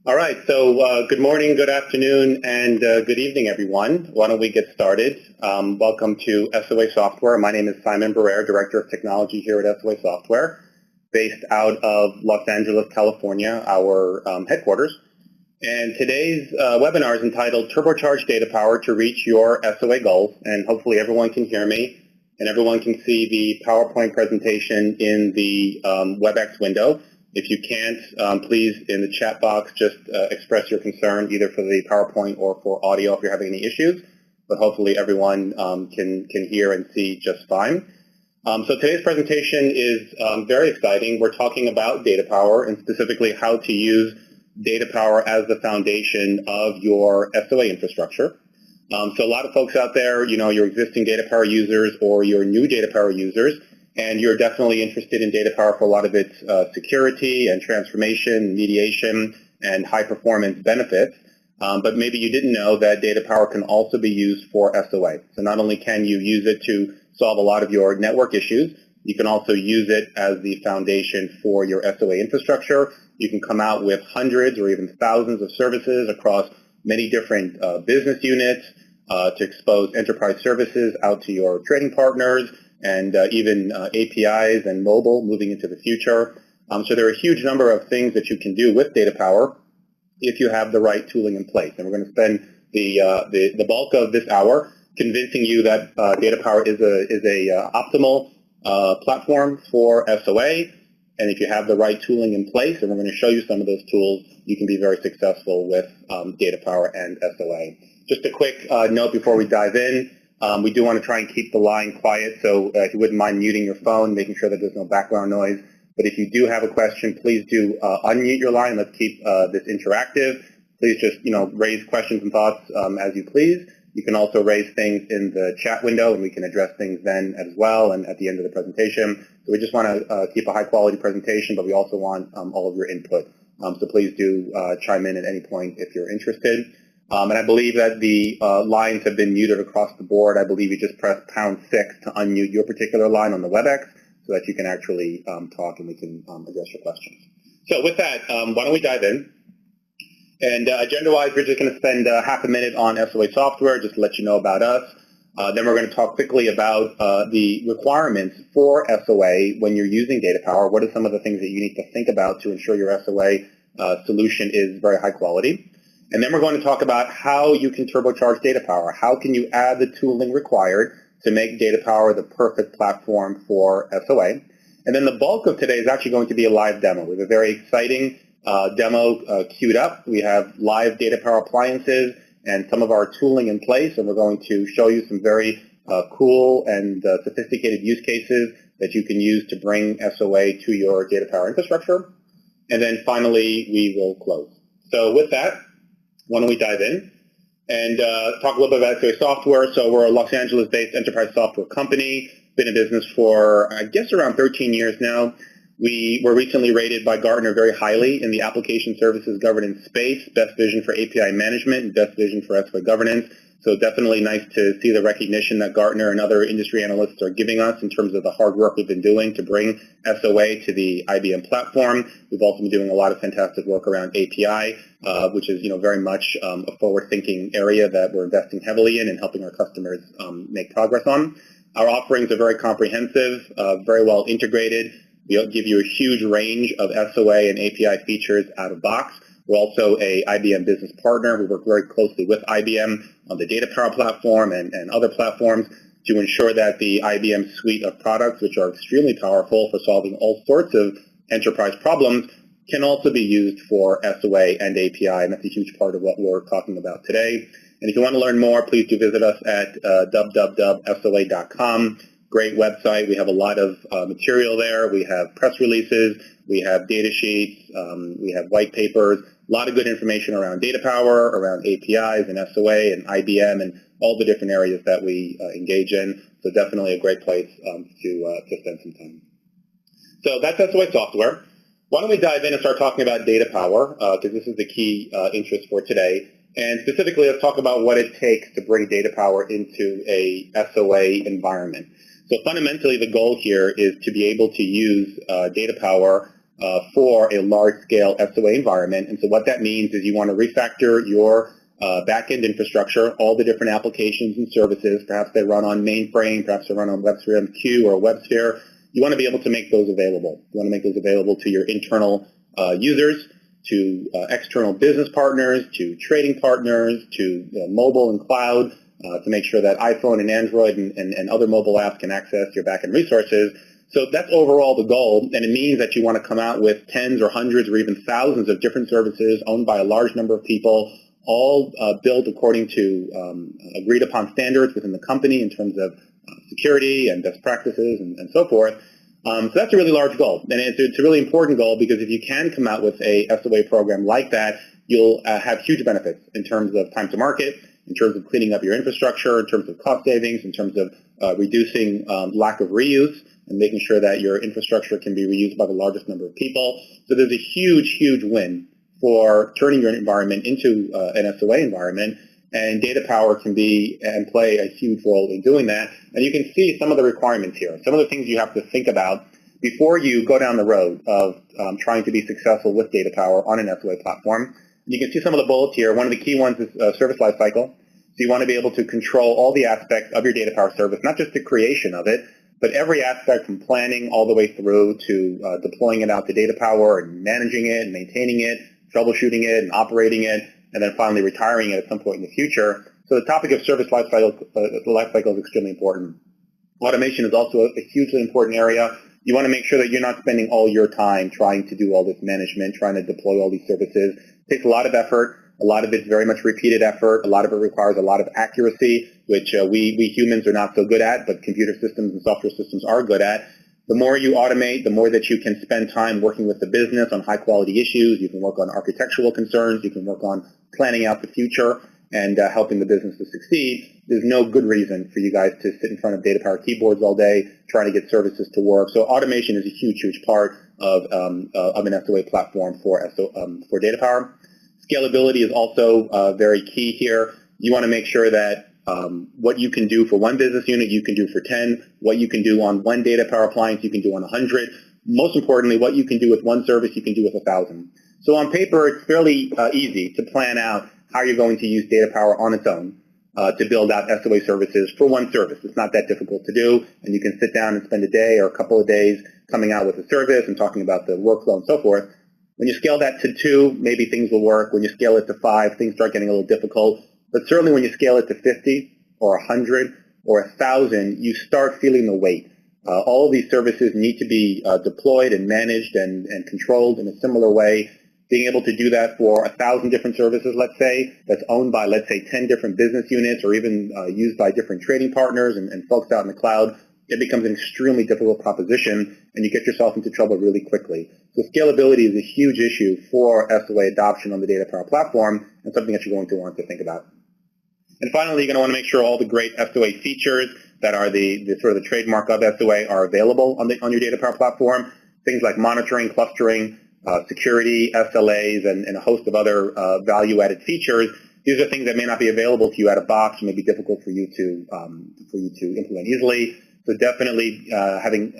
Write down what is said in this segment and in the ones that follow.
All right, so good morning, good afternoon, and good evening, everyone. Why don't we get started? Welcome to SOA Software. My name is Simon Barere, Director of Technology here at SOA Software, based out of Los Angeles, California, our headquarters. And today's webinar is entitled Turbocharge DataPower to Reach Your SOA Goals. And hopefully everyone can hear me and everyone can see the PowerPoint presentation in the WebEx window. If you can't, please, in the chat box, just express your concern either for the PowerPoint or for audio if you're having any issues. But hopefully everyone can hear and see just fine. So today's presentation is very exciting. We're talking about DataPower and specifically how to use DataPower as the foundation of your SOA infrastructure. So a lot of folks out there, you know, your existing DataPower users or your new DataPower users, and you're definitely interested in DataPower for a lot of its security and transformation, mediation, and high performance benefits. But maybe you didn't know that DataPower can also be used for SOA. So not only can you use it to solve a lot of your network issues, you can also use it as the foundation for your SOA infrastructure. You can come out with hundreds or even thousands of services across many different business units to expose enterprise services out to your trading partners, and even APIs and mobile moving into the future. So there are a huge number of things that you can do with DataPower if you have the right tooling in place. And we're going to spend the bulk of this hour convincing you that DataPower is a optimal platform for SOA. And if you have the right tooling in place, and we're going to show you some of those tools, you can be very successful with DataPower and SOA. Just a quick note before we dive in. We do want to try and keep the line quiet, so if you wouldn't mind muting your phone, making sure that there's no background noise. But if you do have a question, please do unmute your line. Let's keep this interactive. Please just, raise questions and thoughts as you please. You can also raise things in the chat window, and we can address things then as well and at the end of the presentation. So we just want to keep a high-quality presentation, but we also want all of your input. So please do chime in at any point if you're interested. And I believe that the lines have been muted across the board. I believe you just press #6 to unmute your particular line on the WebEx so that you can actually talk and we can address your questions. So with that, why don't we dive in? And agenda-wise, we're just going to spend half a minute on SOA Software, just to let you know about us. Then we're going to talk quickly about the requirements for SOA when you're using DataPower. What are some of the things that you need to think about to ensure your SOA solution is very high quality? And then we're going to talk about how you can turbocharge DataPower. How can you add the tooling required to make DataPower the perfect platform for SOA? And then the bulk of today is actually going to be a live demo. We have a very exciting demo queued up. We have live DataPower appliances and some of our tooling in place, and we're going to show you some very cool and sophisticated use cases that you can use to bring SOA to your DataPower infrastructure. And then finally, we will close. So with that, why don't we dive in and talk a little bit about SOA Software. So we're a Los Angeles-based enterprise software company, been in business for, I guess, around 13 years now. We were recently rated by Gartner very highly in the application services governance space, best vision for API management and best vision for SOA governance. So definitely nice to see the recognition that Gartner and other industry analysts are giving us in terms of the hard work we've been doing to bring SOA to the IBM platform. We've also been doing a lot of fantastic work around API, which is very much a forward-thinking area that we're investing heavily in and helping our customers make progress on. Our offerings are very comprehensive, very well integrated. We give you a huge range of SOA and API features out of box. We're also a IBM business partner. We work very closely with IBM on the DataPower platform and other platforms to ensure that the IBM suite of products, which are extremely powerful for solving all sorts of enterprise problems, can also be used for SOA and API, and that's a huge part of what we're talking about today. And if you want to learn more, please do visit us at www.soa.com. Great website. We have a lot of material there. We have press releases. We have data sheets. We have white papers. A lot of good information around DataPower, around APIs and SOA and IBM and all the different areas that we engage in. So definitely a great place to spend some time. So that's SOA Software. Why don't we dive in and start talking about DataPower, because this is the key interest for today. And specifically, let's talk about what it takes to bring DataPower into a SOA environment. So fundamentally, the goal here is to be able to use DataPower for a large-scale SOA environment. And so what that means is you want to refactor your back-end infrastructure, all the different applications and services. Perhaps they run on mainframe, perhaps they run on WebSphere MQ or WebSphere. You want to be able to make those available. You want to make those available to your internal users, to external business partners, to trading partners, to mobile and cloud, to make sure that iPhone and Android and other mobile apps can access your back-end resources. So that's overall the goal, and it means that you want to come out with tens or hundreds or even thousands of different services owned by a large number of people, all built according to agreed upon standards within the company in terms of security and best practices and so forth. So that's a really large goal, and it's a really important goal because if you can come out with a SOA program like that, you'll have huge benefits in terms of time to market, in terms of cleaning up your infrastructure, in terms of cost savings, in terms of reducing lack of reuse, and making sure that your infrastructure can be reused by the largest number of people. So there's a huge, huge win for turning your environment into an SOA environment, and DataPower can be and play a huge role in doing that. And you can see some of the requirements here, some of the things you have to think about before you go down the road of trying to be successful with DataPower on an SOA platform. And you can see some of the bullets here. One of the key ones is service lifecycle. So you want to be able to control all the aspects of your DataPower service, not just the creation of it, but every aspect from planning all the way through to deploying it out to DataPower and managing it and maintaining it, troubleshooting it and operating it, and then finally retiring it at some point in the future. So the topic of service lifecycle is extremely important. Automation is also a hugely important area. You want to make sure that you're not spending all your time trying to do all this management, trying to deploy all these services. It takes a lot of effort. A lot of it's very much repeated effort. A lot of it requires a lot of accuracy, which we humans are not so good at, but computer systems and software systems are good at. The more you automate, the more that you can spend time working with the business on high-quality issues. You can work on architectural concerns. You can work on planning out the future and helping the business to succeed. There's no good reason for you guys to sit in front of DataPower keyboards all day trying to get services to work. So automation is a huge, huge part of an SOA platform for DataPower. Scalability is also very key here. You want to make sure that what you can do for one business unit, you can do for 10. What you can do on one DataPower appliance, you can do on 100. Most importantly, what you can do with one service, you can do with 1,000. So on paper, it's fairly easy to plan out how you're going to use DataPower on its own to build out SOA services for one service. It's not that difficult to do, and you can sit down and spend a day or a couple of days coming out with a service and talking about the workflow and so forth. When you scale that to 2, maybe things will work. When you scale it to 5, things start getting a little difficult. But certainly when you scale it to 50 or 100 or 1,000, you start feeling the weight. All of these services need to be deployed and managed and controlled in a similar way. Being able to do that for 1,000 different services, let's say, that's owned by, let's say, 10 different business units or even used by different trading partners and folks out in the cloud, it becomes an extremely difficult proposition, and you get yourself into trouble really quickly. So scalability is a huge issue for SOA adoption on the DataPower platform and something that you're going to want to think about. And finally, you're going to want to make sure all the great SOA features that are the sort of the trademark of SOA are available on your DataPower platform. Things like monitoring, clustering, security, SLAs, and a host of other value-added features. These are things that may not be available to you out of box, may be difficult for you to implement easily. So definitely having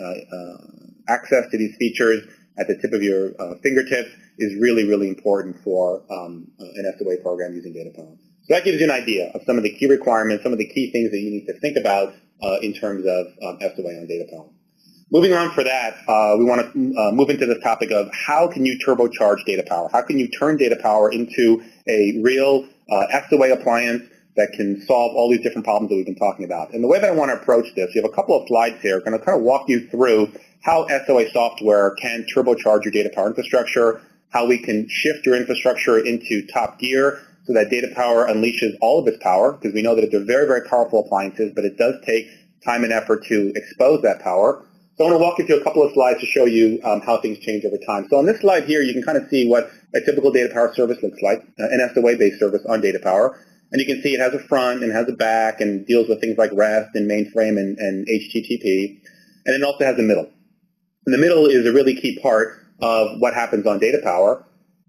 access to these features at the tip of your fingertips is really, really important for an SOA program using DataPower. So that gives you an idea of some of the key requirements, some of the key things that you need to think about in terms of SOA on DataPower. Moving on for that, we want to move into this topic of how can you turbocharge DataPower? How can you turn DataPower into a real SOA appliance that can solve all these different problems that we've been talking about? And the way that I want to approach this, you have a couple of slides here. I'm going to kind of walk you through how SOA software can turbocharge your DataPower infrastructure, how we can shift your infrastructure into top gear so that DataPower unleashes all of its power, because we know that they're very, very powerful appliances, but it does take time and effort to expose that power. So I want to walk you through a couple of slides to show you how things change over time. So on this slide here, you can kind of see what a typical DataPower service looks like, an SOA-based service on DataPower. And you can see it has a front and has a back and deals with things like REST and mainframe and HTTP. And it also has a middle. And the middle is a really key part of what happens on DataPower.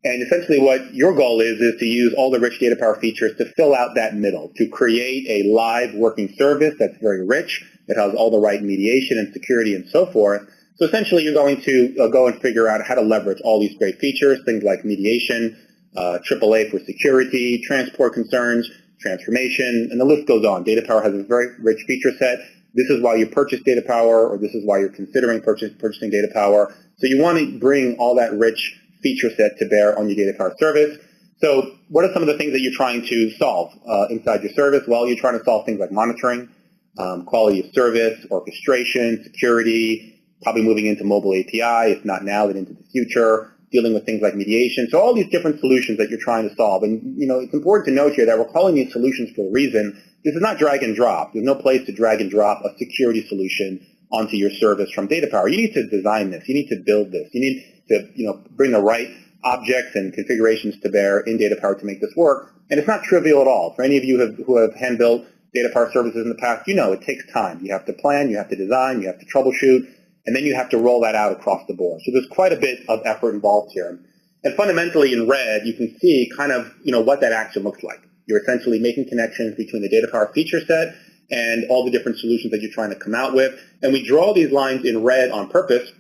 And essentially what your goal is to use all the rich DataPower features to fill out that middle, to create a live working service that's very rich, that has all the right mediation and security and so forth, So essentially, you're going to go and figure out how to leverage all these great features, things like mediation, AAA for security, transport concerns, transformation, and the list goes on. DataPower has a very rich feature set. This is why you purchase DataPower, or this is why you're considering purchasing DataPower. So you want to bring all that rich feature set to bear on your DataPower service. So what are some of the things that you're trying to solve inside your service? Well, you're trying to solve things like monitoring, quality of service, orchestration, security, probably moving into mobile API, if not now, then into the future, dealing with things like mediation. So all these different solutions that you're trying to solve. And, it's important to note here that we're calling these solutions for a reason. This is not drag and drop. There's no place to drag and drop a security solution onto your service from DataPower. You need to design this. You need to build this. You need to, bring the right objects and configurations to bear in DataPower to make this work. And it's not trivial at all. For any of you who have hand-built DataPower services in the past, it takes time. You have to plan, you have to design, you have to troubleshoot, and then you have to roll that out across the board. So there's quite a bit of effort involved here. And fundamentally in red, you can see kind of, what that action looks like. You're essentially making connections between the DataPower feature set and all the different solutions that you're trying to come out with. And we draw these lines in red on purpose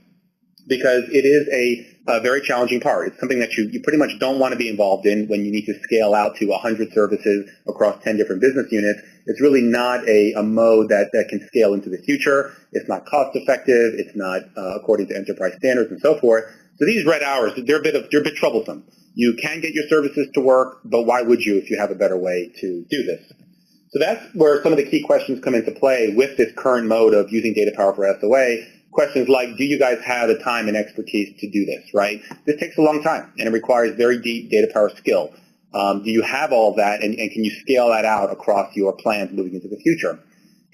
because it is a very challenging part. It's something that you pretty much don't want to be involved in when you need to scale out to 100 services across 10 different business units. It's really not a mode that can scale into the future. It's not cost effective. It's not according to enterprise standards and so forth. So these red hours, they're a bit troublesome. You can get your services to work, but why would you if you have a better way to do this? So that's where some of the key questions come into play with this current mode of using DataPower for SOA. Questions like, do you guys have the time and expertise to do this, right? This takes a long time, and it requires very deep DataPower skill. Do you have all of that, and can you scale that out across your plans moving into the future?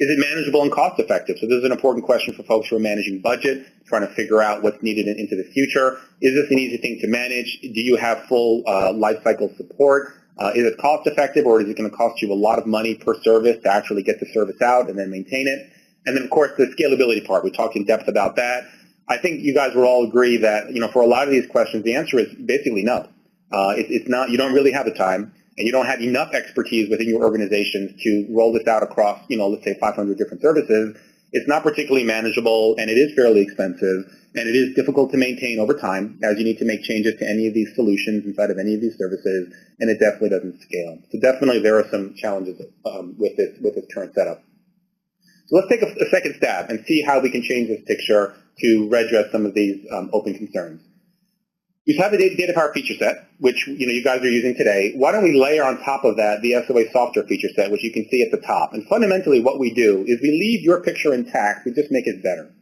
Is it manageable and cost effective? So this is an important question for folks who are managing budget, trying to figure out what's needed into the future. Is this an easy thing to manage? Do you have full lifecycle support? Is it cost effective, or is it going to cost you a lot of money per service to actually get the service out and then maintain it? And then, of course, the scalability part. We talked in depth about that. I think you guys will all agree that, for a lot of these questions, the answer is basically no. It's not. You don't really have the time, and you don't have enough expertise within your organizations to roll this out across, let's say 500 different services. It's not particularly manageable, and it is fairly expensive, and it is difficult to maintain over time as you need to make changes to any of these solutions inside of any of these services, and it definitely doesn't scale. So definitely there are some challenges with this current setup. So let's take a second stab and see how we can change this picture to redress some of these open concerns. We have the DataPower feature set, which you guys are using today. Why don't we layer on top of that the SOA Software feature set, which you can see at the top. And fundamentally what we do is we leave your picture intact, we just make it better.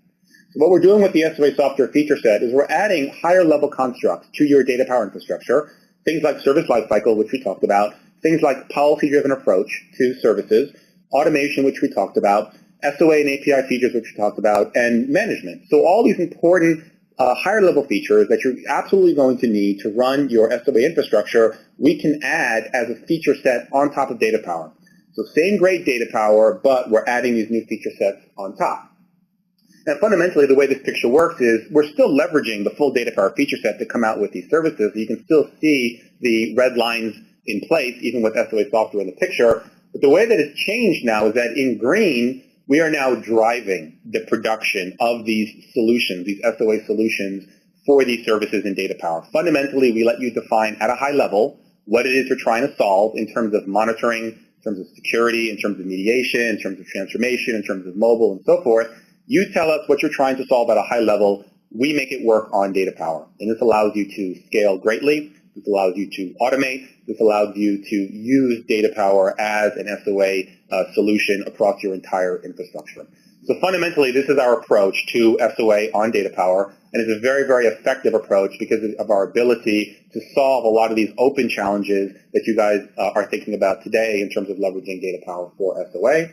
So what we're doing with the SOA Software feature set is we're adding higher level constructs to your DataPower infrastructure, things like service lifecycle, which we talked about, things like policy-driven approach to services, automation, which we talked about, SOA and API features, which we talked about, and management. So all these important higher level features that you're absolutely going to need to run your SOA infrastructure, we can add as a feature set on top of DataPower. So same great DataPower, but we're adding these new feature sets on top. And fundamentally, the way this picture works is we're still leveraging the full DataPower feature set to come out with these services. You can still see the red lines in place, even with SOA Software in the picture. But the way that it's changed now is that in green, we are now driving the production of these solutions, these SOA solutions for these services in DataPower. Fundamentally, we let you define at a high level what it is you're trying to solve in terms of monitoring, in terms of security, in terms of mediation, in terms of transformation, in terms of mobile, and so forth. You tell us what you're trying to solve at a high level. We make it work on DataPower. And this allows you to scale greatly. This allows you to automate. This allows you to use DataPower as an SOA solution across your entire infrastructure. So fundamentally, this is our approach to SOA on DataPower, and it's a very, very effective approach because of our ability to solve a lot of these open challenges that you guys are thinking about today in terms of leveraging DataPower for SOA.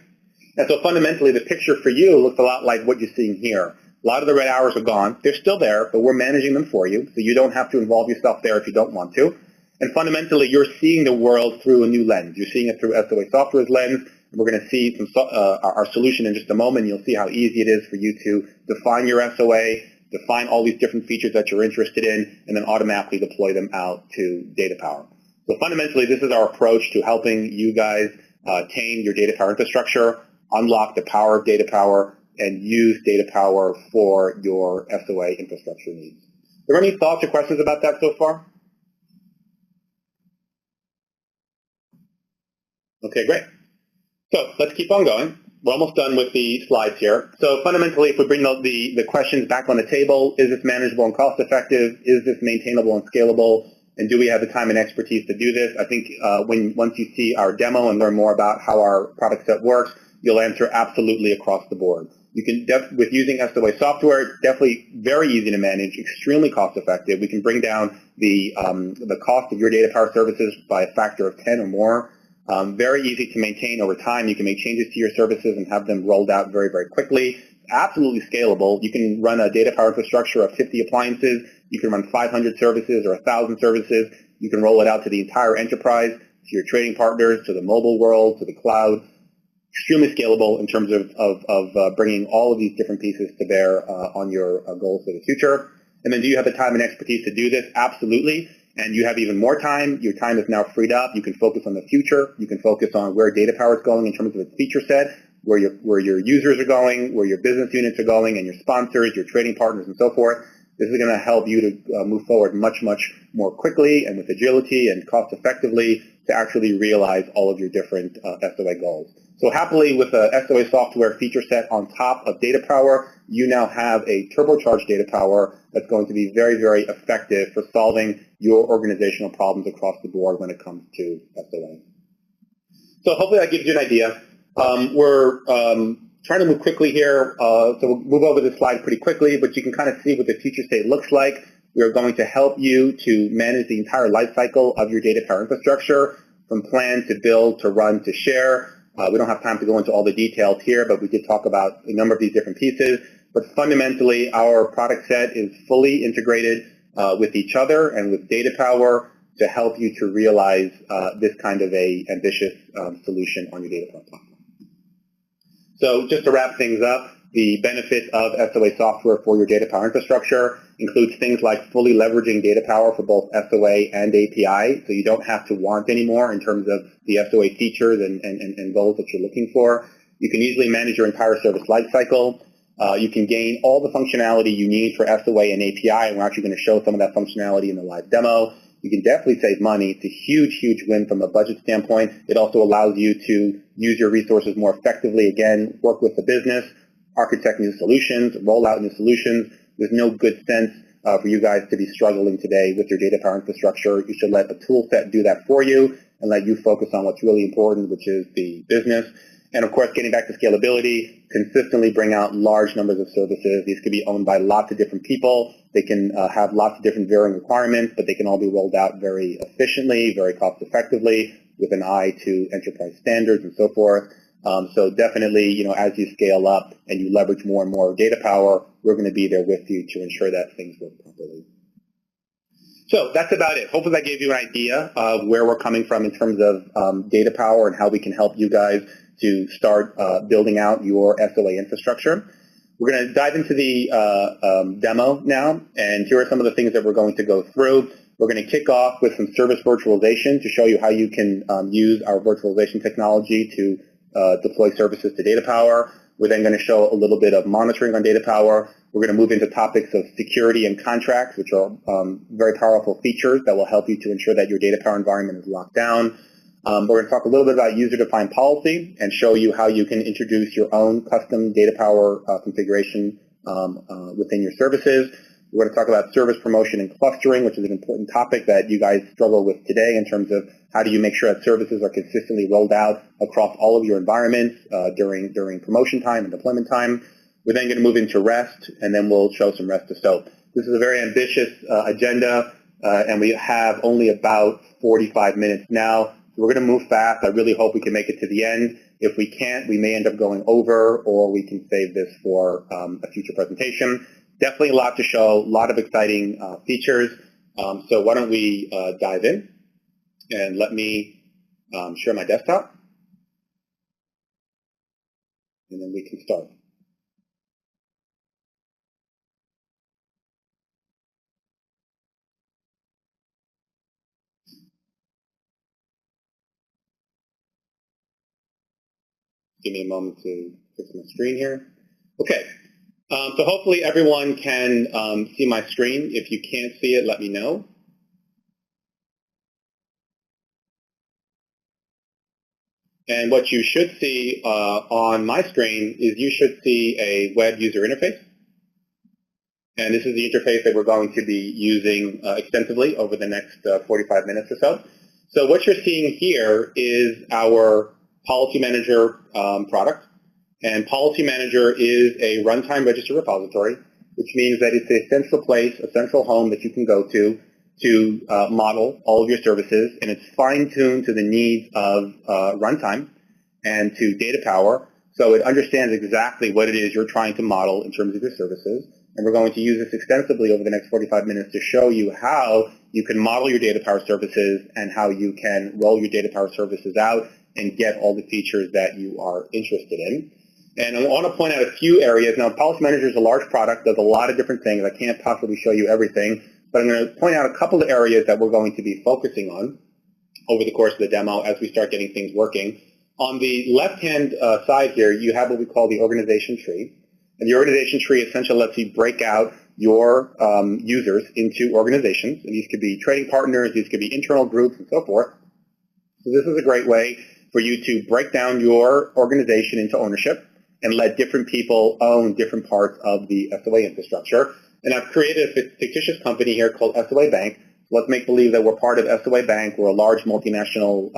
And so fundamentally, the picture for you looks a lot like what you're seeing here. A lot of the red hours are gone. They're still there, but we're managing them for you, so you don't have to involve yourself there if you don't want to. And fundamentally, you're seeing the world through a new lens. You're seeing it through SOA Software's lens. And we're going to see our solution in just a moment. You'll see how easy it is for you to define your SOA, define all these different features that you're interested in, and then automatically deploy them out to DataPower. So fundamentally, this is our approach to helping you guys tame your DataPower infrastructure, unlock the power of DataPower, and use DataPower for your SOA infrastructure needs. Are there any thoughts or questions about that so far? Okay, great. So let's keep on going. We're almost done with the slides here. So fundamentally, if we bring the questions back on the table, is this manageable and cost effective? Is this maintainable and scalable? And do we have the time and expertise to do this? I think once you see our demo and learn more about how our product set works, you'll answer absolutely across the board. You can, with using SOA software, it's definitely very easy to manage, extremely cost effective. We can bring down the cost of your DataPower services by a factor of 10 or more. Very easy to maintain over time. You can make changes to your services and have them rolled out very, very quickly. Absolutely scalable. You can run a DataPower infrastructure of 50 appliances. You can run 500 services or 1,000 services. You can roll it out to the entire enterprise, to your trading partners, to the mobile world, to the cloud. Extremely scalable in terms of bringing all of these different pieces to bear on your goals for the future. And then do you have the time and expertise to do this? Absolutely. And you have even more time. Your time is now freed up. You can focus on the future. You can focus on where DataPower is going in terms of its feature set, where your users are going, where your business units are going, and your sponsors, your trading partners, and so forth. This is going to help you to move forward much, much more quickly and with agility and cost effectively to actually realize all of your different SOA goals. So happily, with the SOA software feature set on top of DataPower, you now have a turbocharged DataPower that's going to be very, very effective for solving your organizational problems across the board when it comes to SOA. So hopefully that gives you an idea. We're trying to move quickly here, so we'll move over this slide pretty quickly, but you can kind of see what the future state looks like. We are going to help you to manage the entire life cycle of your DataPower infrastructure, from plan to build to run to share. We don't have time to go into all the details here, but we did talk about a number of these different pieces. But fundamentally, our product set is fully integrated with each other and with DataPower to help you to realize this kind of a ambitious solution on your DataPower platform. So just to wrap things up, the benefits of SOA software for your DataPower infrastructure includes things like fully leveraging DataPower for both SOA and API, so you don't have to want anymore in terms of the SOA features and goals that you're looking for. You can easily manage your entire service lifecycle. You can gain all the functionality you need for SOA and API, and we're actually going to show some of that functionality in the live demo. You can definitely save money. It's a huge, huge win from a budget standpoint. It also allows you to use your resources more effectively, again, work with the business, architect new solutions, roll out new solutions. There's no good sense for you guys to be struggling today with your DataPower infrastructure. You should let a tool set do that for you and let you focus on what's really important, which is the business. And of course, getting back to scalability, consistently bring out large numbers of services. These could be owned by lots of different people. They can have lots of different varying requirements, but they can all be rolled out very efficiently, very cost effectively, with an eye to enterprise standards and so forth. So definitely, as you scale up and you leverage more and more DataPower, we're going to be there with you to ensure that things work properly. So that's about it. Hopefully that gave you an idea of where we're coming from in terms of DataPower and how we can help you guys to start building out your SOA infrastructure. We're going to dive into the demo now, and here are some of the things that we're going to go through. We're going to kick off with some service virtualization to show you how you can use our virtualization technology to deploy services to DataPower. We're then going to show a little bit of monitoring on DataPower. We're going to move into topics of security and contracts, which are very powerful features that will help you to ensure that your DataPower environment is locked down. We're going to talk a little bit about user-defined policy and show you how you can introduce your own custom DataPower configuration within your services. We're going to talk about service promotion and clustering, which is an important topic that you guys struggle with today in terms of how do you make sure that services are consistently rolled out across all of your environments during promotion time and deployment time. We're then going to move into REST, and then we'll show some REST to SOAP. This is a very ambitious agenda, and we have only about 45 minutes now. So we're going to move fast. I really hope we can make it to the end. If we can't, we may end up going over, or we can save this for a future presentation. Definitely a lot to show, a lot of exciting features. So why don't we dive in, and let me share my desktop, and then we can start. Give me a moment to fix my screen here. Okay, so hopefully everyone can see my screen. If you can't see it, let me know. And what you should see on my screen is you should see a web user interface. And this is the interface that we're going to be using extensively over the next 45 minutes or so. So what you're seeing here is our Policy Manager product. And Policy Manager is a runtime register repository, which means that it's a central place, a central home that you can go to model all of your services. And it's fine-tuned to the needs of runtime and to DataPower. So it understands exactly what it is you're trying to model in terms of your services. And we're going to use this extensively over the next 45 minutes to show you how you can model your DataPower services and how you can roll your DataPower services out and get all the features that you are interested in. And I want to point out a few areas. Now, Policy Manager is a large product, does a lot of different things. I can't possibly show you everything, but I'm going to point out a couple of areas that we're going to be focusing on over the course of the demo as we start getting things working. On the left-hand side here, you have what we call the organization tree. And the organization tree essentially lets you break out your users into organizations. And these could be trading partners, these could be internal groups, and so forth. So this is a great way for you to break down your organization into ownership and let different people own different parts of the SOA infrastructure. And I've created a fictitious company here called SOA Bank. Let's make believe that we're part of SOA Bank. We're a large multinational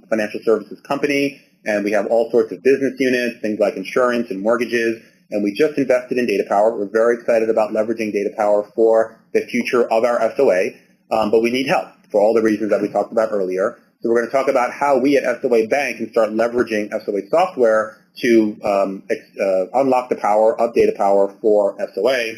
financial services company, and we have all sorts of business units, things like insurance and mortgages. And we just invested in DataPower. We're very excited about leveraging DataPower for the future of our SOA, but we need help for all the reasons that we talked about earlier. So we're going to talk about how we at SOA Bank can start leveraging SOA software to unlock the power of DataPower for SOA.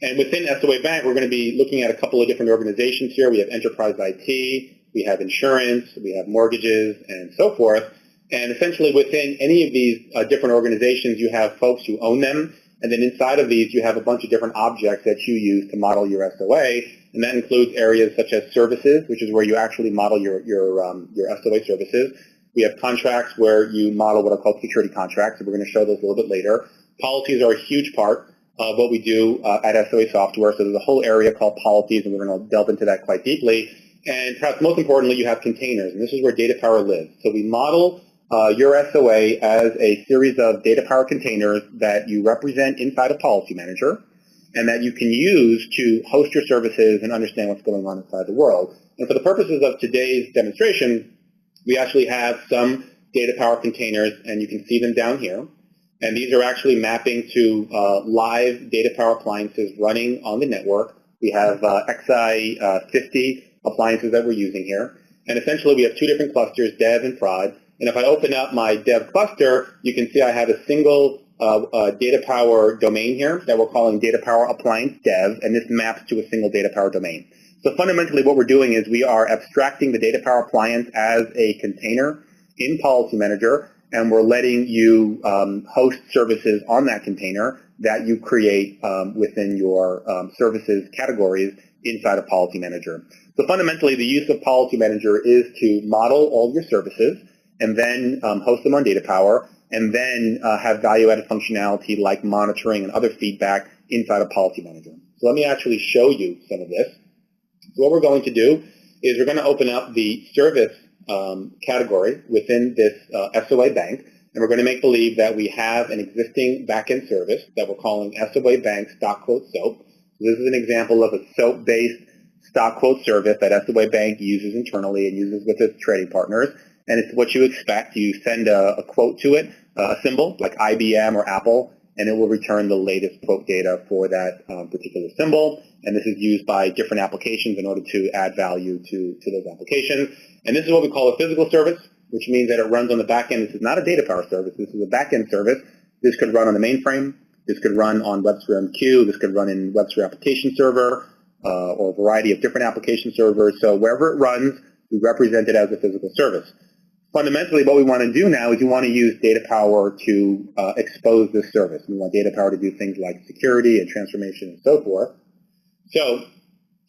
And within SOA Bank, we're going to be looking at a couple of different organizations here. We have enterprise IT, we have insurance, we have mortgages, and so forth. And essentially within any of these different organizations, you have folks who own them. And then inside of these, you have a bunch of different objects that you use to model your SOA. And that includes areas such as services, which is where you actually model your SOA services. We have contracts where you model what are called security contracts. And we're going to show those a little bit later. Policies are a huge part of what we do at SOA Software. So there's a whole area called policies, and we're going to delve into that quite deeply. And perhaps most importantly, you have containers. And this is where DataPower lives. So we model your SOA as a series of DataPower containers that you represent inside a Policy Manager and that you can use to host your services and understand what's going on inside the world. And for the purposes of today's demonstration, we actually have some DataPower containers, and you can see them down here. And these are actually mapping to live DataPower appliances running on the network. We have XI50 appliances that we're using here. And essentially, we have two different clusters, dev and prod. And if I open up my dev cluster, you can see I have a single DataPower domain here that we're calling DataPower Appliance Dev, and this maps to a single DataPower domain. So fundamentally, what we're doing is we are abstracting the DataPower appliance as a container in Policy Manager, and we're letting you host services on that container that you create within your services categories inside of Policy Manager. So fundamentally, the use of Policy Manager is to model all your services and then host them on DataPower, and then have value-added functionality like monitoring and other feedback inside of Policy Manager. So let me actually show you some of this. So what we're going to do is we're going to open up the service category within this SOA Bank, and we're going to make believe that we have an existing backend service that we're calling SOA Bank Stock Quote SOAP. So this is an example of a SOAP-based stock quote service that SOA Bank uses internally and uses with its trading partners. And it's what you expect. You send a quote to it, a symbol like IBM or Apple, and it will return the latest quote data for that particular symbol. And this is used by different applications in order to add value to those applications. And this is what we call a physical service, which means that it runs on the back end. This is not a DataPower service. This is a back-end service. This could run on the mainframe. This could run on WebSphere MQ. This could run in WebSphere Application Server or a variety of different application servers. So wherever it runs, we represent it as a physical service. Fundamentally, what we want to do now is we want to use DataPower to expose this service. We want DataPower to do things like security and transformation and so forth. So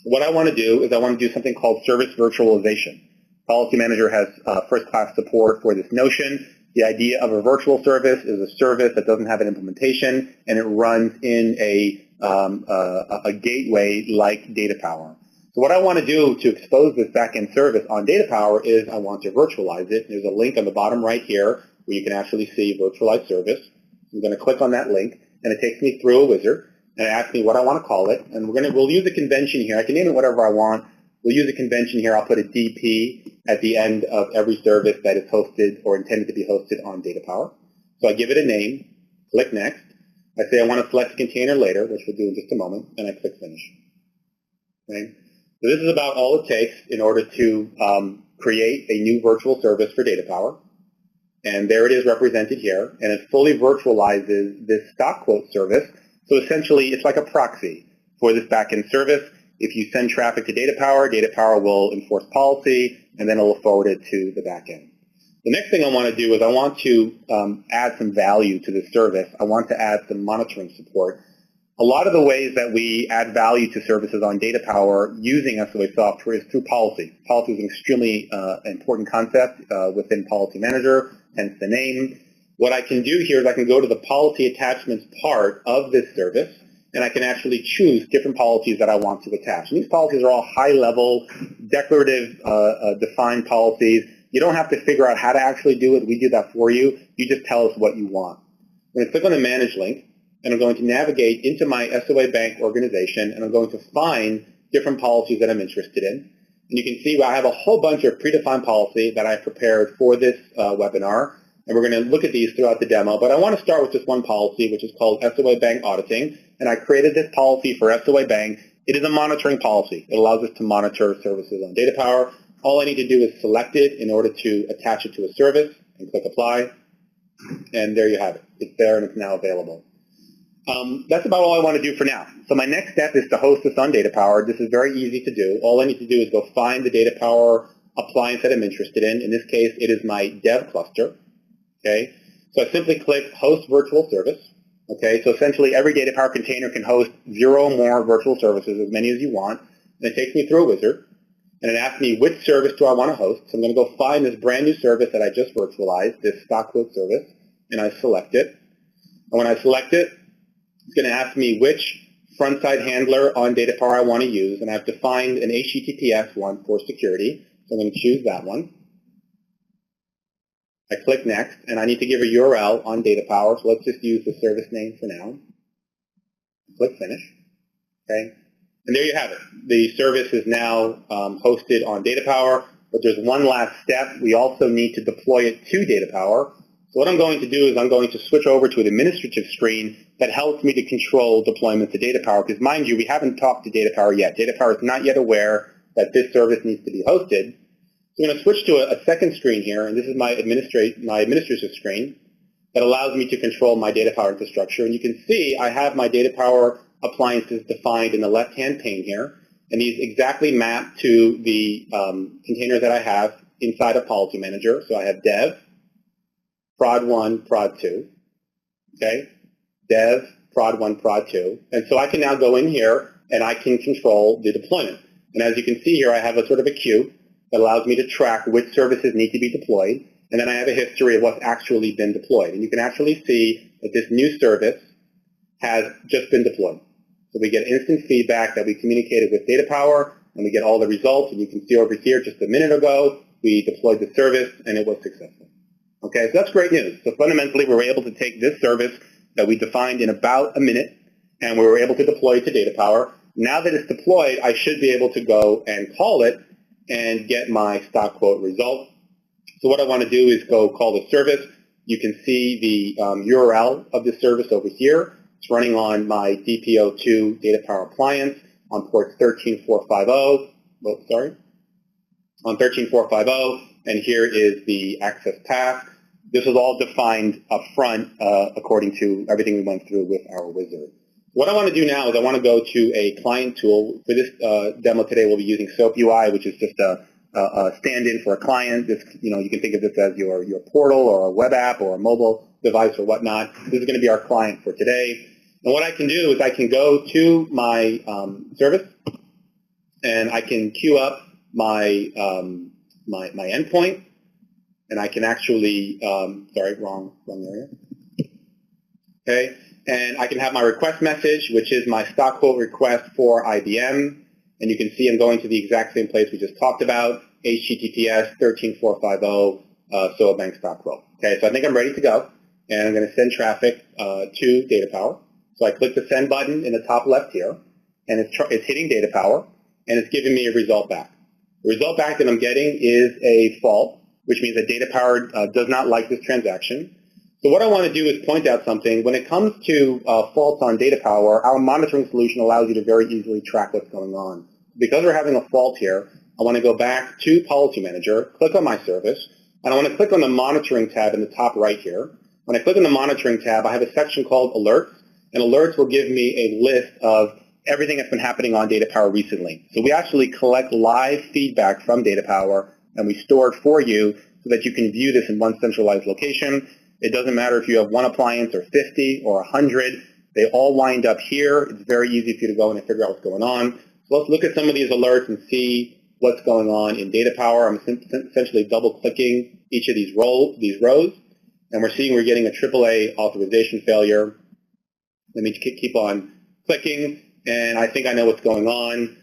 what I want to do is I want to do something called service virtualization. Policy Manager has first-class support for this notion. The idea of a virtual service is a service that doesn't have an implementation, and it runs in a gateway like DataPower. So what I want to do to expose this backend service on DataPower is I want to virtualize it. There's a link on the bottom right here where you can actually see virtualized service. I'm going to click on that link, and it takes me through a wizard, and it asks me what I want to call it. And we'll use a convention here. I can name it whatever I want. We'll use a convention here. I'll put a DP at the end of every service that is hosted or intended to be hosted on DataPower. So I give it a name, click Next. I say I want to select a container later, which we'll do in just a moment, and I click Finish. Okay? So this is about all it takes in order to create a new virtual service for DataPower. And there it is represented here, and it fully virtualizes this stock quote service. So essentially, it's like a proxy for this backend service. If you send traffic to DataPower, DataPower will enforce policy, and then it will forward it to the backend. The next thing I want to do is I want to add some value to this service. I want to add some monitoring support. A lot of the ways that we add value to services on DataPower using SOA Software is through policy. Policy is an extremely important concept within Policy Manager, hence the name. What I can do here is I can go to the policy attachments part of this service, and I can actually choose different policies that I want to attach. And these policies are all high-level, declarative, defined policies. You don't have to figure out how to actually do it. We do that for you. You just tell us what you want. I'm going to click on the Manage link, and I'm going to navigate into my SOA Bank organization, and I'm going to find different policies that I'm interested in. And you can see I have a whole bunch of predefined policy that I prepared for this webinar, and we're going to look at these throughout the demo. But I want to start with just one policy, which is called SOA Bank Auditing, and I created this policy for SOA Bank. It is a monitoring policy. It allows us to monitor services on DataPower. All I need to do is select it in order to attach it to a service, and click Apply, and there you have it. It's there, and it's now available. That's about all I want to do for now. So my next step is to host this on DataPower. This is very easy to do. All I need to do is go find the DataPower appliance that I'm interested in. In this case, it is my dev cluster. Okay, so I simply click Host Virtual Service. Okay, so essentially every DataPower container can host 0 or more virtual services, as many as you want. And it takes me through a wizard, and it asks me which service do I want to host. So I'm going to go find this brand new service that I just virtualized, this stock quote service, and I select it. And when I select it, it's going to ask me which front-side handler on DataPower I want to use, and I've defined an HTTPS one for security. So I'm going to choose that one. I click Next, and I need to give a URL on DataPower, so let's just use the service name for now. Click Finish. Okay, and there you have it. The service is now hosted on DataPower, but there's one last step. We also need to deploy it to DataPower. So what I'm going to do is I'm going to switch over to an administrative screen that helps me to control deployment to DataPower, because mind you, we haven't talked to DataPower yet. DataPower is not yet aware that this service needs to be hosted. So I'm going to switch to a second screen here, and this is my administrative screen that allows me to control my DataPower infrastructure. And you can see I have my DataPower appliances defined in the left-hand pane here, and these exactly map to the containers that I have inside of Policy Manager. So I have dev, prod 1, prod 2, okay? Dev, prod 1, prod 2. And so I can now go in here, and I can control the deployment. And as you can see here, I have a sort of a queue that allows me to track which services need to be deployed, and then I have a history of what's actually been deployed. And you can actually see that this new service has just been deployed. So we get instant feedback that we communicated with DataPower, and we get all the results. And you can see over here just a minute ago, we deployed the service, and it was successful. Okay, so that's great news. So fundamentally, we were able to take this service that we defined in about a minute, and we were able to deploy it to DataPower. Now that it's deployed, I should be able to go and call it and get my stock quote result. So what I want to do is go call the service. You can see the URL of this service over here. It's running on my DPO2 DataPower appliance on port 13450. Oh, sorry. On 13450, and here is the access path. This is all defined up front according to everything we went through with our wizard. What I want to do now is I want to go to a client tool. For this demo today, we'll be using SOAP UI, which is just a stand-in for a client. This, you can think of this as your portal or a web app or a mobile device or whatnot. This is going to be our client for today. And what I can do is I can go to my service, and I can queue up my my endpoint. and I can actually, sorry, wrong area. Okay, and I can have my request message, which is my stock quote request for IBM, and you can see I'm going to the exact same place we just talked about, HTTPS 13450 SOA Bank stock quote. Okay, so I think I'm ready to go, and I'm going to send traffic to DataPower. So I click the send button in the top left here, and it's hitting DataPower, and it's giving me a result back. The result back that I'm getting is a fault, which means that DataPower does not like this transaction. So what I want to do is point out something. When it comes to faults on DataPower, our monitoring solution allows you to very easily track what's going on. Because we're having a fault here, I want to go back to Policy Manager, click on my service, and I want to click on the Monitoring tab in the top right here. When I click on the Monitoring tab, I have a section called Alerts, and Alerts will give me a list of everything that's been happening on DataPower recently. So we actually collect live feedback from DataPower, and we store it for you so that you can view this in one centralized location. It doesn't matter if you have one appliance or 50 or 100. They all wind up here. It's very easy for you to go in and figure out what's going on. So let's look at some of these alerts and see what's going on in DataPower. I'm essentially double-clicking each of these rows, and we're seeing we're getting a AAA authorization failure. Let me keep on clicking, and I think I know what's going on.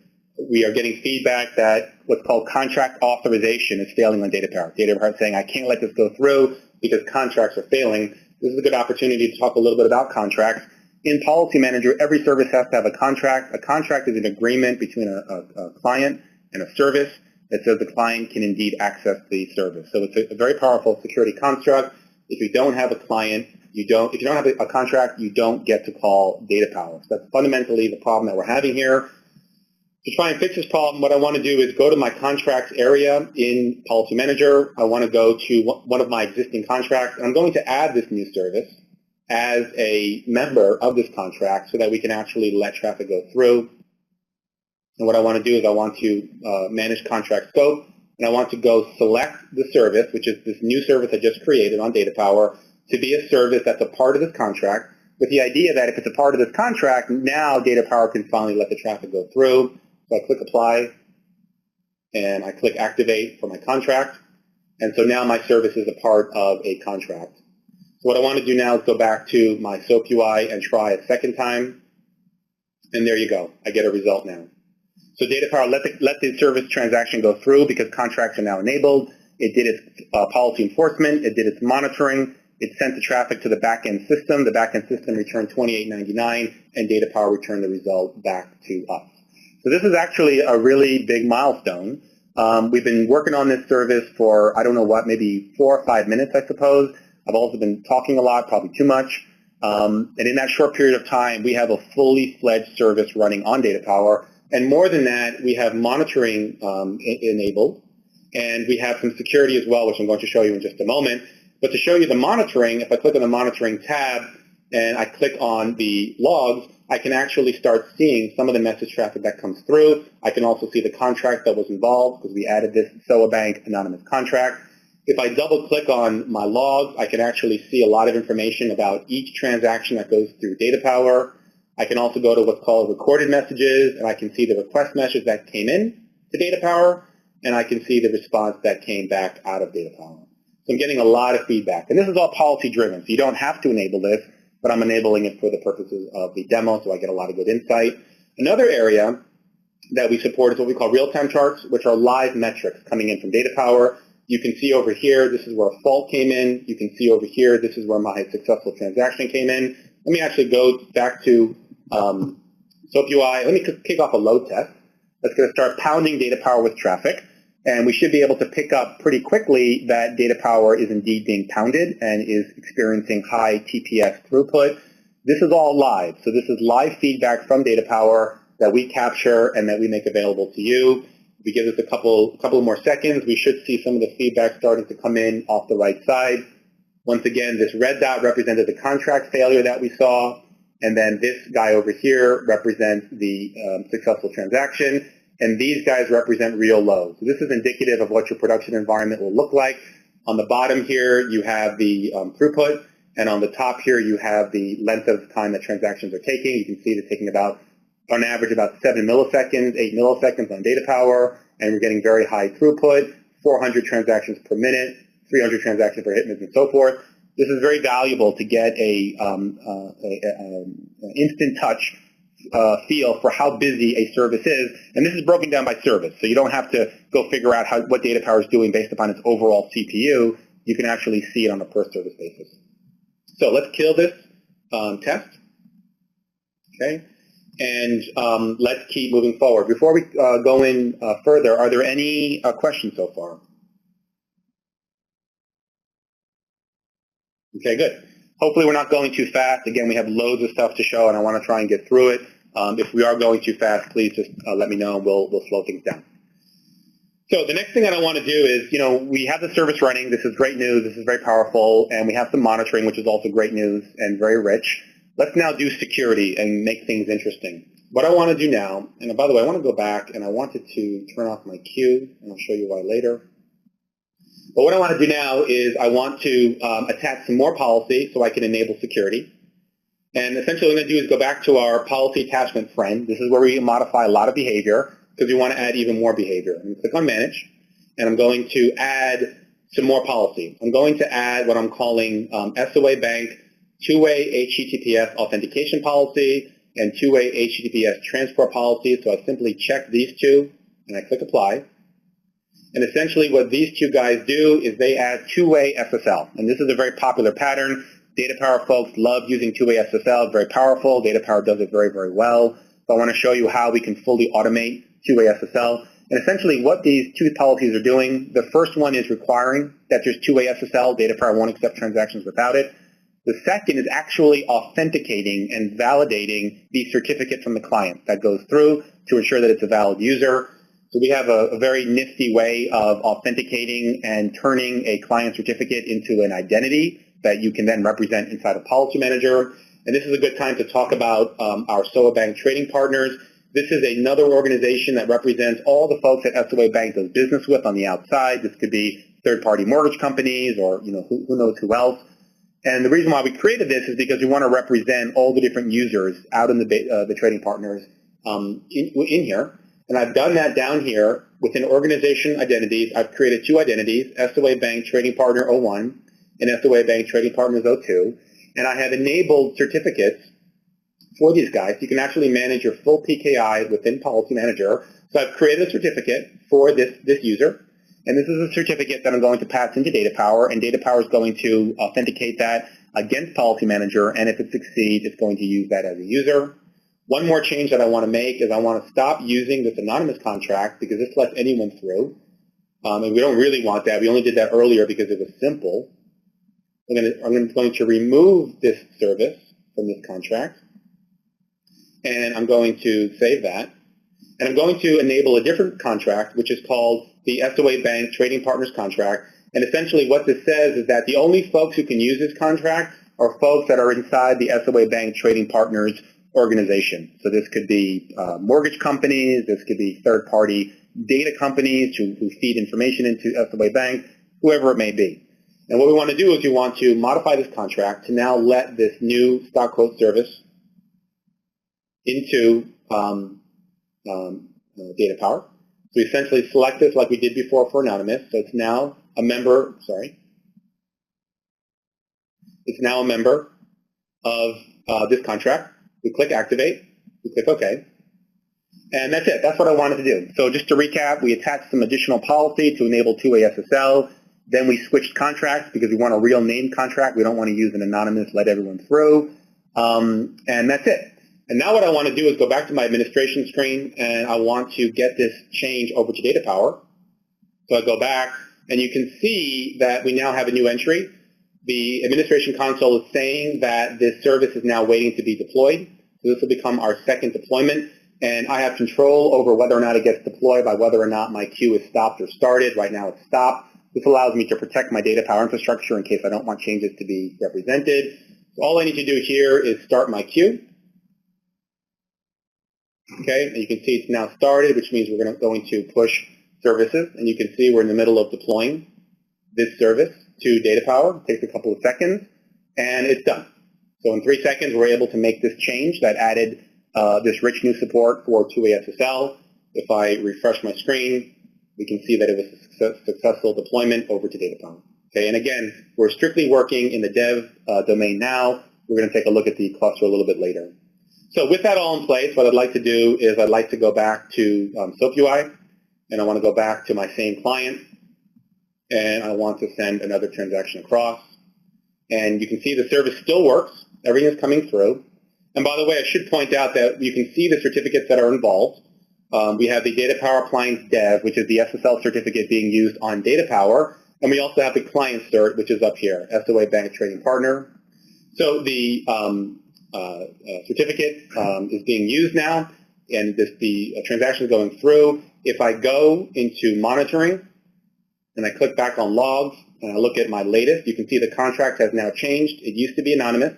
We are getting feedback that what's called contract authorization is failing on DataPower. DataPower is saying, I can't let this go through because contracts are failing. This is a good opportunity to talk a little bit about contracts. In Policy Manager, every service has to have a contract. A contract is an agreement between a client and a service that says the client can indeed access the service. So it's a very powerful security construct. If you don't have a client, if you don't have a contract, you don't get to call DataPower. So that's fundamentally the problem that we're having here. To try and fix this problem, what I want to do is go to my contracts area in Policy Manager. I want to go to one of my existing contracts, and I'm going to add this new service as a member of this contract so that we can actually let traffic go through. And what I want to do is I want to manage contract scope, and I want to go select the service, which is this new service I just created on DataPower, to be a service that's a part of this contract, with the idea that if it's a part of this contract, now DataPower can finally let the traffic go through. So I click Apply, and I click Activate for my contract, and so now my service is a part of a contract. So what I want to do now is go back to my SOAP UI and try a second time, and there you go. I get a result now. So DataPower let the service transaction go through because contracts are now enabled. It did its policy enforcement. It did its monitoring. It sent the traffic to the back-end system. The back-end system returned $28.99, and DataPower returned the result back to us. So this is actually a really big milestone. We've been working on this service for, I don't know what, maybe 4 or 5 minutes, I suppose. I've also been talking a lot, probably too much. And in that short period of time, we have a fully fledged service running on DataPower. And more than that, we have monitoring enabled. And we have some security as well, which I'm going to show you in just a moment. But to show you the monitoring, if I click on the monitoring tab and I click on the logs, I can actually start seeing some of the message traffic that comes through. I can also see the contract that was involved because we added this SOA Bank anonymous contract. If I double click on my logs, I can actually see a lot of information about each transaction that goes through DataPower. I can also go to what's called recorded messages, and I can see the request message that came in to DataPower, and I can see the response that came back out of DataPower. So I'm getting a lot of feedback. And this is all policy driven, so you don't have to enable this, but I'm enabling it for the purposes of the demo, so I get a lot of good insight. Another area that we support is what we call real-time charts, which are live metrics coming in from DataPower. You can see over here, this is where a fault came in. You can see over here, this is where my successful transaction came in. Let me actually go back to SOAP UI. Let me kick off a load test. That's going to start pounding DataPower with traffic. And we should be able to pick up pretty quickly that DataPower is indeed being pounded and is experiencing high TPS throughput. This is all live. So this is live feedback from DataPower that we capture and that we make available to you. If we give this a couple more seconds, we should see some of the feedback starting to come in off the right side. Once again, this red dot represented the contract failure that we saw, and then this guy over here represents the successful transaction. And these guys represent real lows. So this is indicative of what your production environment will look like. On the bottom here, you have the throughput, and on the top here, you have the length of time that transactions are taking. You can see they're taking about, on average, about 7 milliseconds, 8 milliseconds on DataPower, and we're getting very high throughput, 400 transactions per minute, 300 transactions per hit, and so forth. This is very valuable to get a instant touch feel for how busy a service is, and this is broken down by service, so you don't have to go figure out what DataPower is doing based upon its overall CPU. You can actually see it on a per service basis. So let's kill this test, okay, and let's keep moving forward. Before we go in further, are there any questions so far? Okay, good. Hopefully we're not going too fast. Again, we have loads of stuff to show, and I want to try and get through it. If we are going too fast, please just let me know, and we'll slow things down. So the next thing that I want to do is, we have the service running. This is great news. This is very powerful. And we have some monitoring, which is also great news and very rich. Let's now do security and make things interesting. What I want to do now, and by the way, I want to go back, and I wanted to turn off my queue, and I'll show you why later. But what I want to do now is I want to attach some more policy so I can enable security. And essentially what I'm going to do is go back to our policy attachment friend. This is where we modify a lot of behavior because we want to add even more behavior. I'm going to click on Manage, and I'm going to add some more policy. I'm going to add what I'm calling SOA Bank two-way HTTPS authentication policy and two-way HTTPS transport policy. So I simply check these two, and I click Apply. And essentially what these two guys do is they add two-way SSL. And this is a very popular pattern. DataPower folks love using two-way SSL. It's very powerful. DataPower does it very, very well. So I want to show you how we can fully automate two-way SSL. And essentially what these two policies are doing, the first one is requiring that there's two-way SSL. DataPower won't accept transactions without it. The second is actually authenticating and validating the certificate from the client that goes through to ensure that it's a valid user. So we have a very nifty way of authenticating and turning a client certificate into an identity that you can then represent inside a policy manager. And this is a good time to talk about our SOA Bank trading partners. This is another organization that represents all the folks that SOA Bank does business with on the outside. This could be third-party mortgage companies or who knows who else. And the reason why we created this is because we want to represent all the different users out in the trading partners in here. And I've done that down here within organization identities. I've created two identities, SOA Bank Trading Partner 01 and SOA Bank Trading Partners 02. And I have enabled certificates for these guys. You can actually manage your full PKI within Policy Manager. So I've created a certificate for this user. And this is a certificate that I'm going to pass into DataPower. And DataPower is going to authenticate that against Policy Manager. And if it succeeds, it's going to use that as a user. One more change that I want to make is I want to stop using this anonymous contract because this lets anyone through. And we don't really want that. We only did that earlier because it was simple. I'm going to remove this service from this contract. And I'm going to save that. And I'm going to enable a different contract, which is called the SOA Bank Trading Partners Contract. And essentially what this says is that the only folks who can use this contract are folks that are inside the SOA Bank Trading Partners organization. So this could be mortgage companies, this could be third-party data companies who feed information into SOA Bank, whoever it may be. And what we want to do is we want to modify this contract to now let this new stock quote service into DataPower. So we essentially select this like we did before for anonymous. So it's now a member, it's now a member of this contract. We click Activate. We click OK. And that's it. That's what I wanted to do. So just to recap, we attached some additional policy to enable two-way SSL. Then we switched contracts because we want a real name contract. We don't want to use an anonymous let everyone through. And that's it. And now what I want to do is go back to my administration screen, and I want to get this change over to DataPower. So I go back, and you can see that we now have a new entry. The administration console is saying that this service is now waiting to be deployed. So this will become our second deployment. And I have control over whether or not it gets deployed by whether or not my queue is stopped or started. Right now it's stopped. This allows me to protect my DataPower infrastructure in case I don't want changes to be represented. So all I need to do here is start my queue. Okay, and you can see it's now started, which means we're going to push services. And you can see we're in the middle of deploying this service to DataPower. It takes a couple of seconds, and it's done. So in 3 seconds, we're able to make this change that added this rich new support for two-way SSL. If I refresh my screen, we can see that it was a successful deployment over to DataPower. Okay, and again, we're strictly working in the dev domain now. We're going to take a look at the cluster a little bit later. So with that all in place, what I'd like to do is I'd like to go back to SOAP UI, and I want to go back to my same client, and I want to send another transaction across. And you can see the service still works. Everything is coming through. And by the way, I should point out that you can see the certificates that are involved. We have the DataPower Appliance Dev, which is the SSL certificate being used on DataPower. And we also have the client cert, which is up here, SOA Bank Trading Partner. So the certificate is being used now, and the transaction is going through. If I go into monitoring, and I click back on logs, and I look at my latest, you can see the contract has now changed. It used to be anonymous,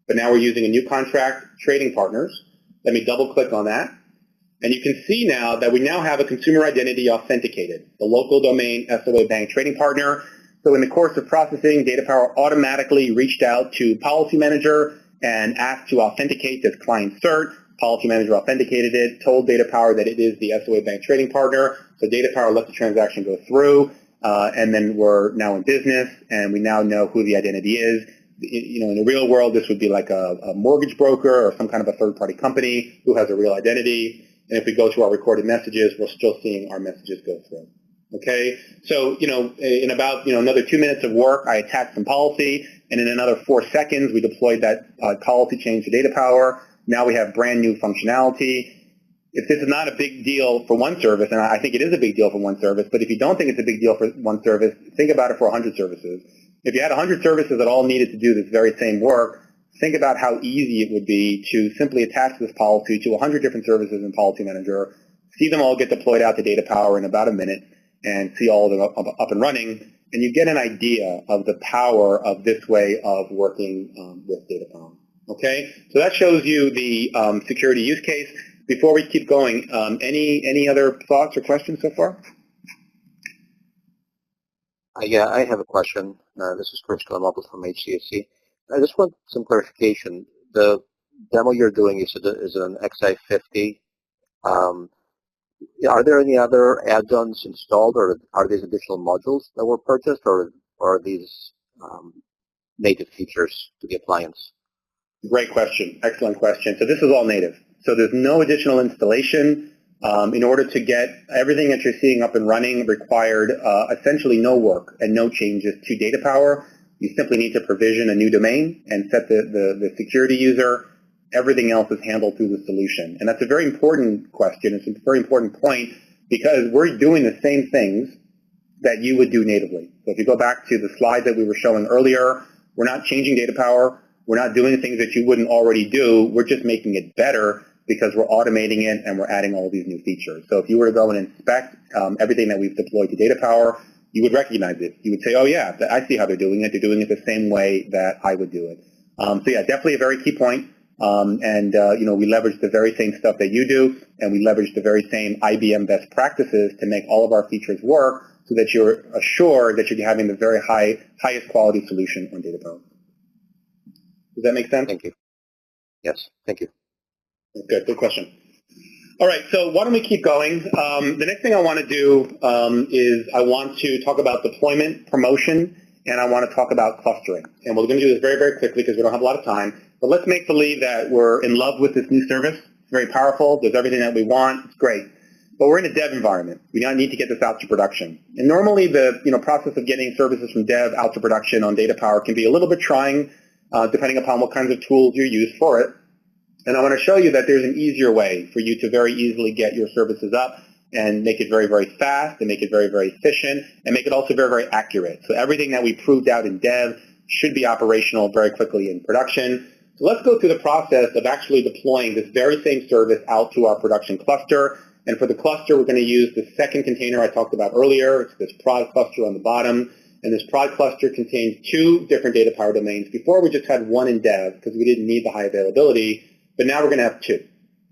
but now we're using a new contract, trading partners. Let me double click on that. And you can see now that we now have a consumer identity authenticated, the local domain SOA Bank Trading Partner. So in the course of processing, DataPower automatically reached out to Policy Manager and asked to authenticate this client cert. Policy Manager authenticated it, told DataPower that it is the SOA Bank Trading Partner. So DataPower let the transaction go through, and then we're now in business, and we now know who the identity is. In the real world, this would be like a mortgage broker or some kind of a third-party company who has a real identity. And if we go to our recorded messages, we're still seeing our messages go through. Okay, so in about another 2 minutes of work, I attached some policy, and in another 4 seconds, we deployed that policy change to DataPower. Now we have brand new functionality. If this is not a big deal for one service, and I think it is a big deal for one service, but if you don't think it's a big deal for one service, think about it for 100 services. If you had 100 services that all needed to do this very same work, think about how easy it would be to simply attach this policy to 100 different services in Policy Manager, see them all get deployed out to DataPower in about a minute, and see all of them up and running, and you get an idea of the power of this way of working with DataPower. Okay, so that shows you the security use case. Before we keep going, any other thoughts or questions so far? Yeah, I have a question. This is Chris Kalamopoulos from HCSC. I just want some clarification. The demo you're doing is an XI50. Are there any other add-ons installed, or are these additional modules that were purchased, or are these native features to the appliance? Great question. Excellent question. So this is all native. So there's no additional installation. In order to get everything that you're seeing up and running required essentially no work and no changes to DataPower. You simply need to provision a new domain and set the security user. Everything else is handled through the solution. And that's a very important question. It's a very important point because we're doing the same things that you would do natively. So if you go back to the slide that we were showing earlier, we're not changing DataPower. We're not doing things that you wouldn't already do. We're just making it better because we're automating it and we're adding all these new features. So if you were to go and inspect everything that we've deployed to DataPower, you would recognize it. You would say, oh yeah, I see how they're doing it. They're doing it the same way that I would do it. So yeah, definitely a very key point. We leverage the very same stuff that you do, and we leverage the very same IBM best practices to make all of our features work so that you're assured that you're having the very highest quality solution on DataPower. Does that make sense? Thank you. Yes, thank you. Good question. All right, so why don't we keep going? The next thing I want to do is I want to talk about deployment, promotion, and I want to talk about clustering. And we're going to do this very, very quickly because we don't have a lot of time. But let's make believe that we're in love with this new service. It's very powerful. There's everything that we want. It's great. But we're in a dev environment. We now need to get this out to production. And normally the process of getting services from dev out to production on DataPower can be a little bit trying depending upon what kinds of tools you use for it. And I want to show you that there's an easier way for you to very easily get your services up and make it very, very fast and make it very, very efficient and make it also very, very accurate. So everything that we proved out in dev should be operational very quickly in production. So let's go through the process of actually deploying this very same service out to our production cluster. And for the cluster, we're going to use the second container I talked about earlier. It's this prod cluster on the bottom. And this prod cluster contains 2 different DataPower domains. Before, we just had one in dev because we didn't need the high availability. But now we're going to have 2.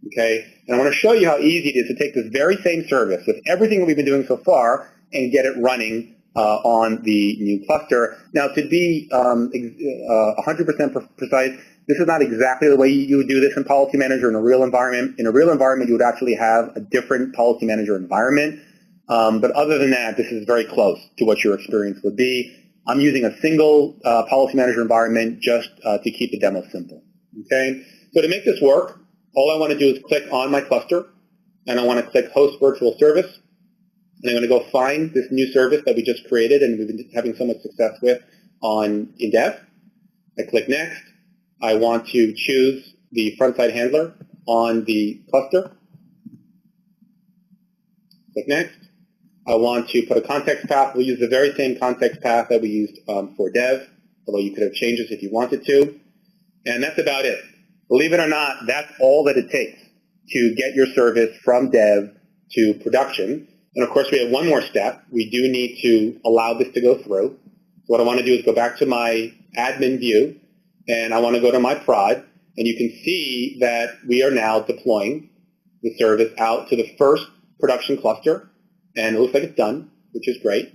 Okay? And I want to show you how easy it is to take this very same service with everything that we've been doing so far and get it running on the new cluster. Now, to be 100% precise, this is not exactly the way you would do this in Policy Manager in a real environment. In a real environment, you would actually have a different Policy Manager environment. But other than that, this is very close to what your experience would be. I'm using a single policy manager environment just to keep the demo simple. Okay? So to make this work, all I want to do is click on my cluster, and I want to click Host Virtual Service. And I'm going to go find this new service that we just created and we've been having so much success with in dev. I click Next. I want to choose the front-side handler on the cluster. Click Next. I want to put a context path. We'll use the very same context path that we used for dev, although you could have changed this if you wanted to. And that's about it. Believe it or not, that's all that it takes to get your service from dev to production. And of course, we have one more step. We do need to allow this to go through. So what I want to do is go back to my admin view, and I want to go to my prod, and you can see that we are now deploying the service out to the first production cluster, and it looks like it's done, which is great.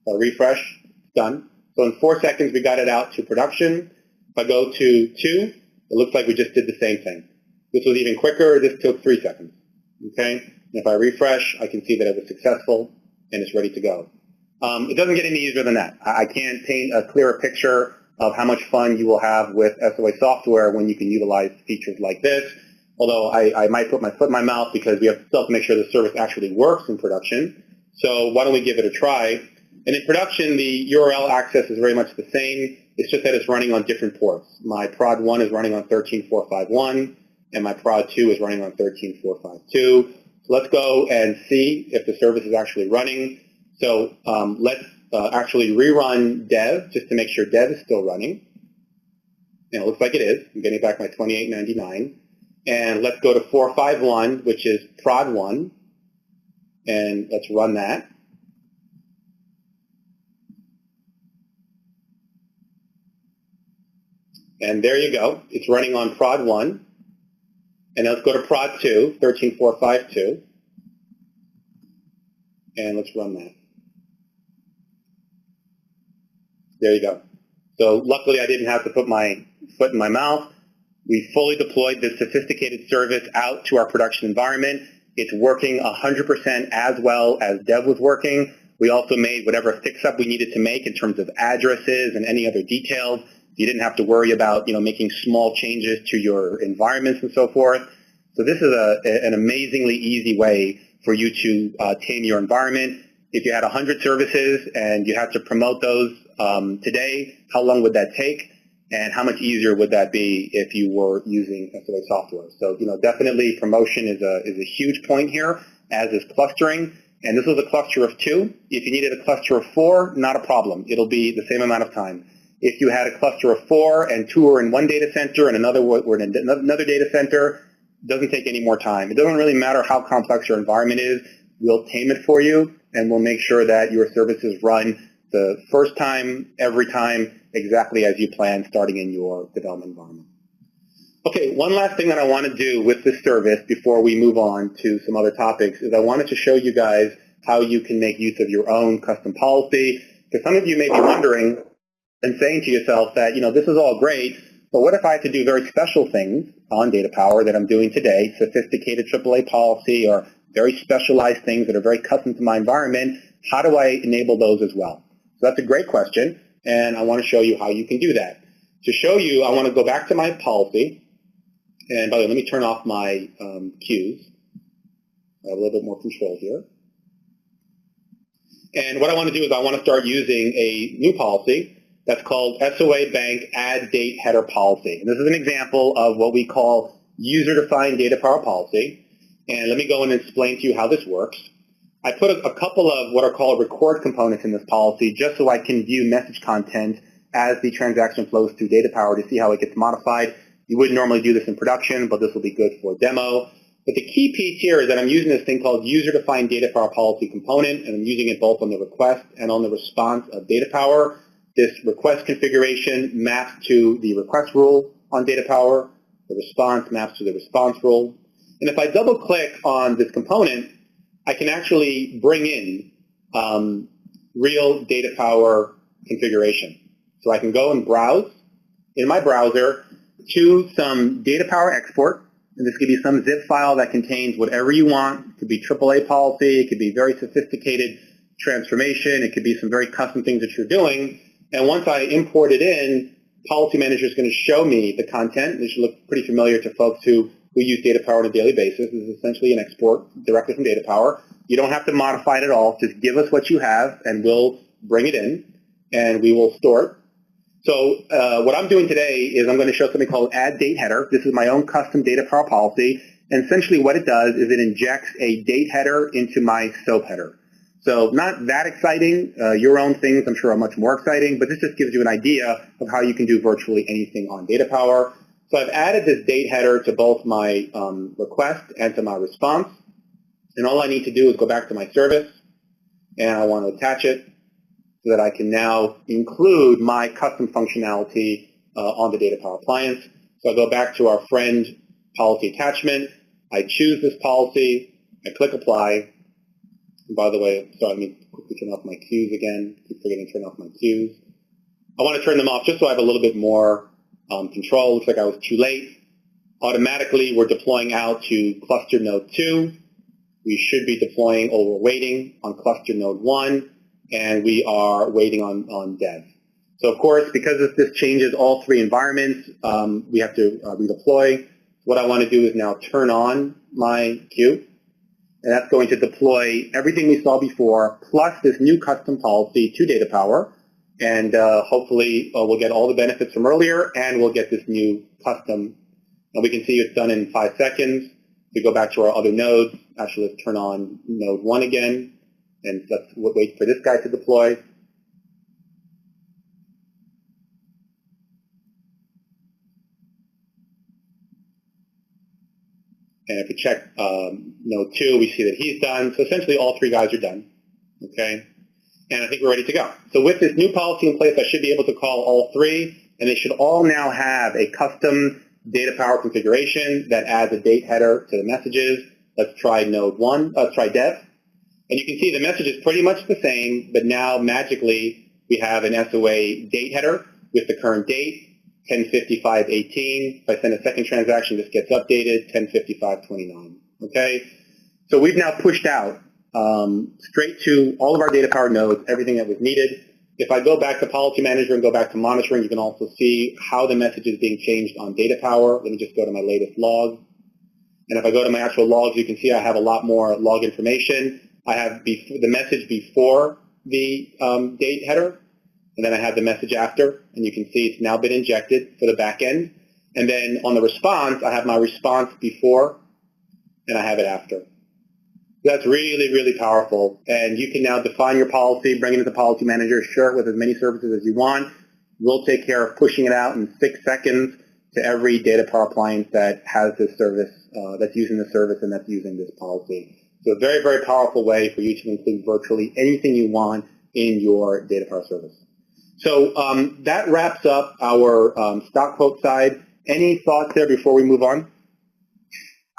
I'll refresh, it's done. So in 4 seconds, we got it out to production. If I go to 2, it looks like we just did the same thing. This was even quicker. This took 3 seconds. Okay? And if I refresh, I can see that it was successful, and it's ready to go. It doesn't get any easier than that. I can't paint a clearer picture of how much fun you will have with SOA software when you can utilize features like this. Although I might put my foot in my mouth because we still have to make sure the service actually works in production. So why don't we give it a try? And in production, the URL access is very much the same. It's just that it's running on different ports. My prod 1 is running on 13.451, and my prod 2 is running on 13.452. So let's go and see if the service is actually running. So let's actually rerun dev just to make sure dev is still running. And it looks like it is. I'm getting back my 2899. And let's go to 451, which is prod 1. And let's run that. And there you go. It's running on prod 1. And let's go to prod 2, 13.452. And let's run that. There you go. So luckily I didn't have to put my foot in my mouth. We fully deployed this sophisticated service out to our production environment. It's working 100% as well as dev was working. We also made whatever fix-up we needed to make in terms of addresses and any other details. You didn't have to worry about making small changes to your environments and so forth. So this is an amazingly easy way for you to tame your environment. If you had 100 services and you had to promote those today, how long would that take? And how much easier would that be if you were using SOA software? So, definitely promotion is a huge point here, as is clustering. And this was a cluster of 2. If you needed a cluster of 4, not a problem. It'll be the same amount of time. If you had a cluster of 4 and 2 were in one data center and another were in another data center, it doesn't take any more time. It doesn't really matter how complex your environment is. We'll tame it for you, and we'll make sure that your services run the first time, every time, exactly as you plan, starting in your development environment. Okay, one last thing that I want to do with this service before we move on to some other topics is I wanted to show you guys how you can make use of your own custom policy. Because some of you may be wondering and saying to yourself that, this is all great, but what if I had to do very special things on DataPower that I'm doing today, sophisticated AAA policy or very specialized things that are very custom to my environment? How do I enable those as well? So that's a great question, and I want to show you how you can do that. To show you, I want to go back to my policy. And by the way, let me turn off my queues. I have a little bit more control here. And what I want to do is I want to start using a new policy that's called SOA Bank Add Date Header Policy. And this is an example of what we call user-defined DataPower policy. And let me go and explain to you how this works. I put a couple of what are called record components in this policy just so I can view message content as the transaction flows through DataPower to see how it gets modified. You wouldn't normally do this in production, but this will be good for demo. But the key piece here is that I'm using this thing called user-defined DataPower policy component, and I'm using it both on the request and on the response of DataPower. This request configuration maps to the request rule on DataPower. The response maps to the response rule. And if I double-click on this component, I can actually bring in real DataPower configuration. So I can go and browse in my browser to some DataPower export, and this could be some zip file that contains whatever you want. It could be AAA policy. It could be very sophisticated transformation. It could be some very custom things that you're doing. And once I import it in, Policy Manager is going to show me the content. This should look pretty familiar to folks who use DataPower on a daily basis. This is essentially an export directly from DataPower. You don't have to modify it at all. Just give us what you have, and we'll bring it in, and we will store it. So what I'm doing today is I'm going to show something called Add Date Header. This is my own custom DataPower policy. And essentially what it does is it injects a date header into my SOAP header. So not that exciting. Your own things, I'm sure, are much more exciting, but this just gives you an idea of how you can do virtually anything on DataPower. So I've added this date header to both my request and to my response. And all I need to do is go back to my service, and I want to attach it so that I can now include my custom functionality on the DataPower appliance. So I go back to our friend policy attachment. I choose this policy. I click Apply. And by the way, sorry, let me quickly turn off my queues again. Keep forgetting to turn off my queues. I want to turn them off just so I have a little bit more control. Looks like I was too late. Automatically, we're deploying out to cluster node 2. We should be deploying, or we're waiting on cluster node 1, and we are waiting on dev. So of course, because this changes all 3 environments, we have to redeploy. What I want to do is now turn on my queue. And that's going to deploy everything we saw before, plus this new custom policy to DataPower. And hopefully we'll get all the benefits from earlier, and we'll get this new custom. And we can see it's done in 5 seconds. We go back to our other nodes. Actually, let's turn on node 1 again. And let's wait for this guy to deploy. And if we check node 2, we see that he's done. So essentially, all 3 guys are done. Okay? And I think we're ready to go. So with this new policy in place, I should be able to call all 3, and they should all now have a custom DataPower configuration that adds a date header to the messages. Let's try node 1. Let's try dev. And you can see the message is pretty much the same, but now magically we have an SOA date header with the current date, 10:55:18. If I send a second transaction, this gets updated, 10:55:29. Okay? So we've now pushed out straight to all of our DataPower nodes, everything that was needed. If I go back to Policy Manager and go back to monitoring, you can also see how the message is being changed on DataPower. Let me just go to my latest log. And if I go to my actual logs, you can see I have a lot more log information. I have the message before the date header, and then I have the message after, and you can see it's now been injected for the back end. And then on the response, I have my response before, and I have it after. That's really, really powerful. And you can now define your policy, bring it into Policy Manager, share it with as many services as you want. We'll take care of pushing it out in 6 seconds to every DataPower appliance that has this service, that's using the service and that's using this policy. So a very, very powerful way for you to include virtually anything you want in your DataPower service. So that wraps up our stock quote side. Any thoughts there before we move on?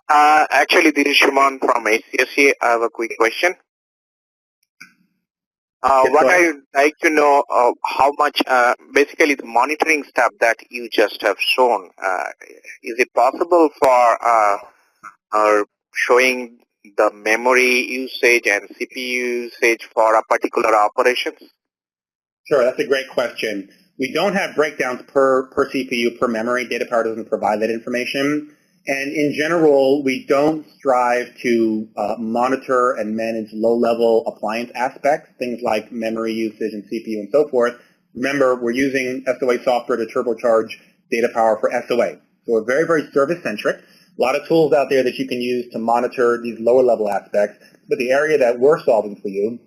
Actually, this is Shuman from HCSC. I have a quick question. What I would like to know, how much, basically the monitoring stuff that you just have shown, is it possible for showing the memory usage and CPU usage for a particular operations? Sure, that's a great question. We don't have breakdowns per CPU, per memory. DataPower doesn't provide that information. And in general, we don't strive to monitor and manage low-level appliance aspects, things like memory usage and CPU and so forth. Remember, we're using SOA software to turbocharge DataPower for SOA. So we're very, very service-centric. A lot of tools out there that you can use to monitor these lower-level aspects. But the area that we're solving for you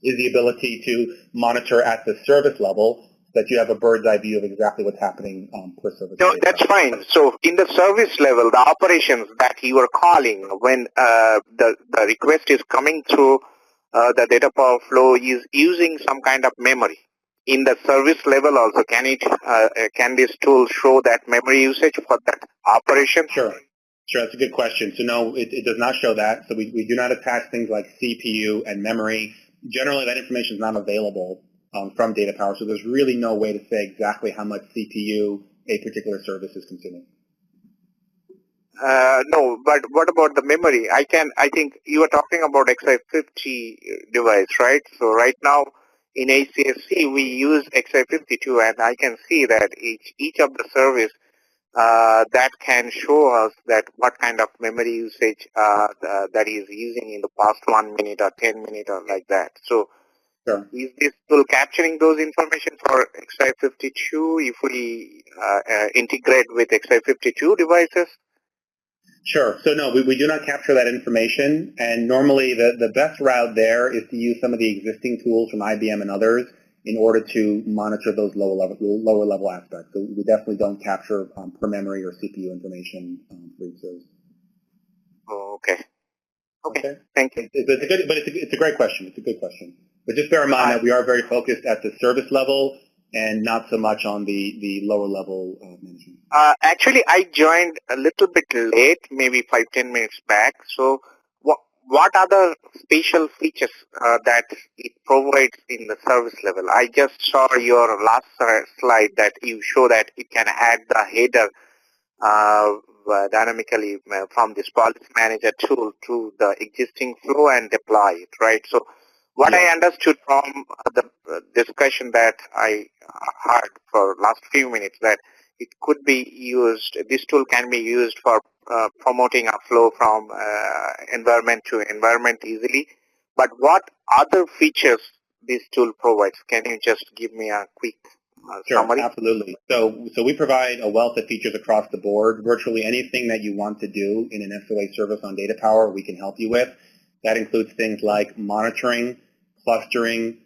is the ability to monitor at the service level, that you have a bird's eye view of exactly what's happening per service. No, that's fine. So in the service level, the operations that you are calling when the request is coming through the DataPower flow is using some kind of memory. In the service level also, can this tool show that memory usage for that operation? Sure, that's a good question. So no, it does not show that. So we do not attach things like CPU and memory. Generally, that information is not available from DataPower, so there's really no way to say exactly how much CPU a particular service is consuming. No, but what about the memory? I think you were talking about XI50 device, right? So right now in HCSC we use XI52, and I can see that each of the service that can show us that what kind of memory usage that is using in the past 1 minute or 10 minutes or like that. So Sure. is this tool capturing those information for XI52 if we integrate with XI52 devices? Sure. So no, we do not capture that information, and normally the best route there is to use some of the existing tools from IBM and others in order to monitor those lower level aspects. So we definitely don't capture per memory or CPU information for each service. Oh, okay. Okay. Thank you. It's a great question. It's a good question. But just bear in mind that we are very focused at the service level and not so much on the lower level management. Actually, I joined a little bit late, maybe 5-10 minutes back. So what other special features that it provides in the service level? I just saw your last slide that you show that it can add the header dynamically from this policy manager tool to the existing flow and deploy it, right? So what I understood from the discussion that I heard for last few minutes, that it could be used, this tool can be used for promoting a flow from environment to environment easily. But what other features this tool provides? Can you just give me a quick summary? Sure, absolutely. So we provide a wealth of features across the board. Virtually anything that you want to do in an SOA service on DataPower, we can help you with. That includes things like monitoring, clustering,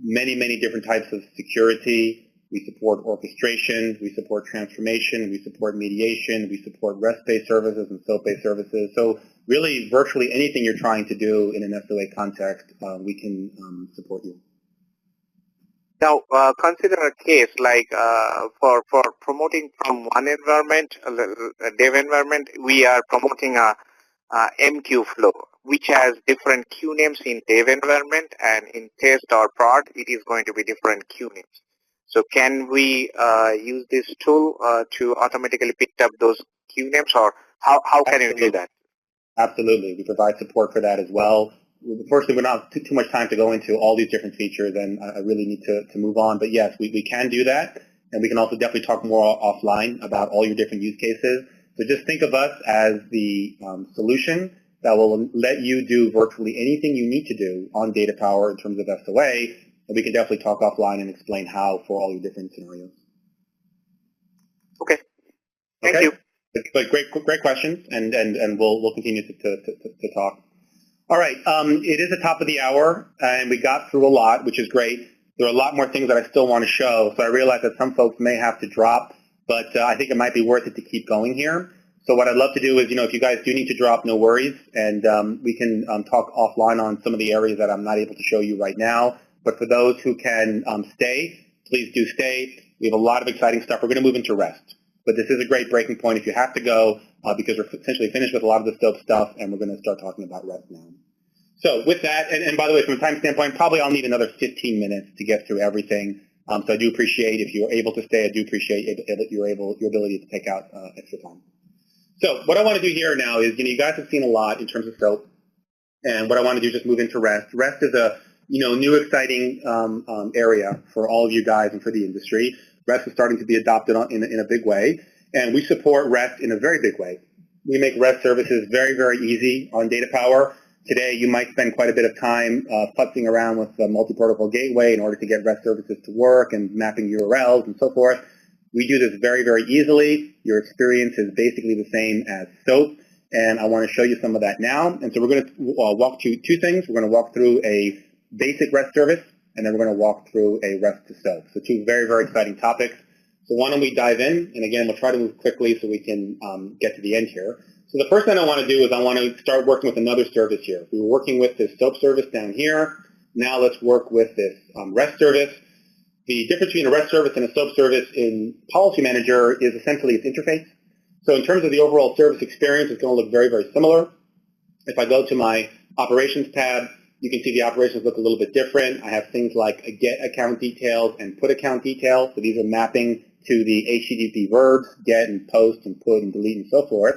many different types of security. We support orchestration, we support transformation, we support mediation, we support REST-based services and SOAP-based services. So really, virtually anything you're trying to do in an SOA context, we can support you. Now, consider a case like for promoting from one environment, a dev environment, we are promoting a MQ flow, which has different queue names in dev environment, and in test or prod, it is going to be different queue names. So can we use this tool to automatically pick up those queue names, or how can you do that? Absolutely. We provide support for that as well. Unfortunately, we're not too much time to go into all these different features, and I really need to move on. But yes, we can do that, and we can also definitely talk more offline about all your different use cases. So just think of us as the solution that will let you do virtually anything you need to do on DataPower in terms of SOA, and we can definitely talk offline and explain how for all your different scenarios. Okay. Thank you. But great questions, and we'll continue to talk. All right, it is the top of the hour, and we got through a lot, which is great. There are a lot more things that I still want to show, so I realize that some folks may have to drop, but I think it might be worth it to keep going here. So what I'd love to do is, if you guys do need to drop, no worries, and we can talk offline on some of the areas that I'm not able to show you right now. But for those who can stay, please do stay. We have a lot of exciting stuff. We're going to move into REST. But this is a great breaking point if you have to go, because we're essentially finished with a lot of the SOAP stuff, and we're going to start talking about REST now. So with that, and by the way, from a time standpoint, probably I'll need another 15 minutes to get through everything. So I do appreciate if you're able to stay. I do appreciate your ability to take out extra time. So what I want to do here now is, you guys have seen a lot in terms of SOAP, and what I want to do is just move into REST. REST is a new exciting area for all of you guys and for the industry. REST is starting to be adopted in a big way, and we support REST in a very big way. We make REST services very easy on DataPower. Today, you might spend quite a bit of time futzing around with the multi-protocol gateway in order to get REST services to work and mapping URLs and so forth. We do this very easily. Your experience is basically the same as SOAP, and I want to show you some of that now. And so we're going to walk through two things. We're going to walk through a basic REST service, and then we're going to walk through a REST to SOAP. So two very exciting topics. So why don't we dive in? And again, we'll try to move quickly so we can get to the end here. So the first thing I want to do is I want to start working with another service here. We were working with this SOAP service down here. Now let's work with this REST service. The difference between a REST service and a SOAP service in Policy Manager is essentially its interface. So in terms of the overall service experience, it's going to look very similar. If I go to my Operations tab, you can see the operations look a little bit different. I have things like get account details and put account details. So these are mapping to the HTTP verbs, get and post and put and delete and so forth.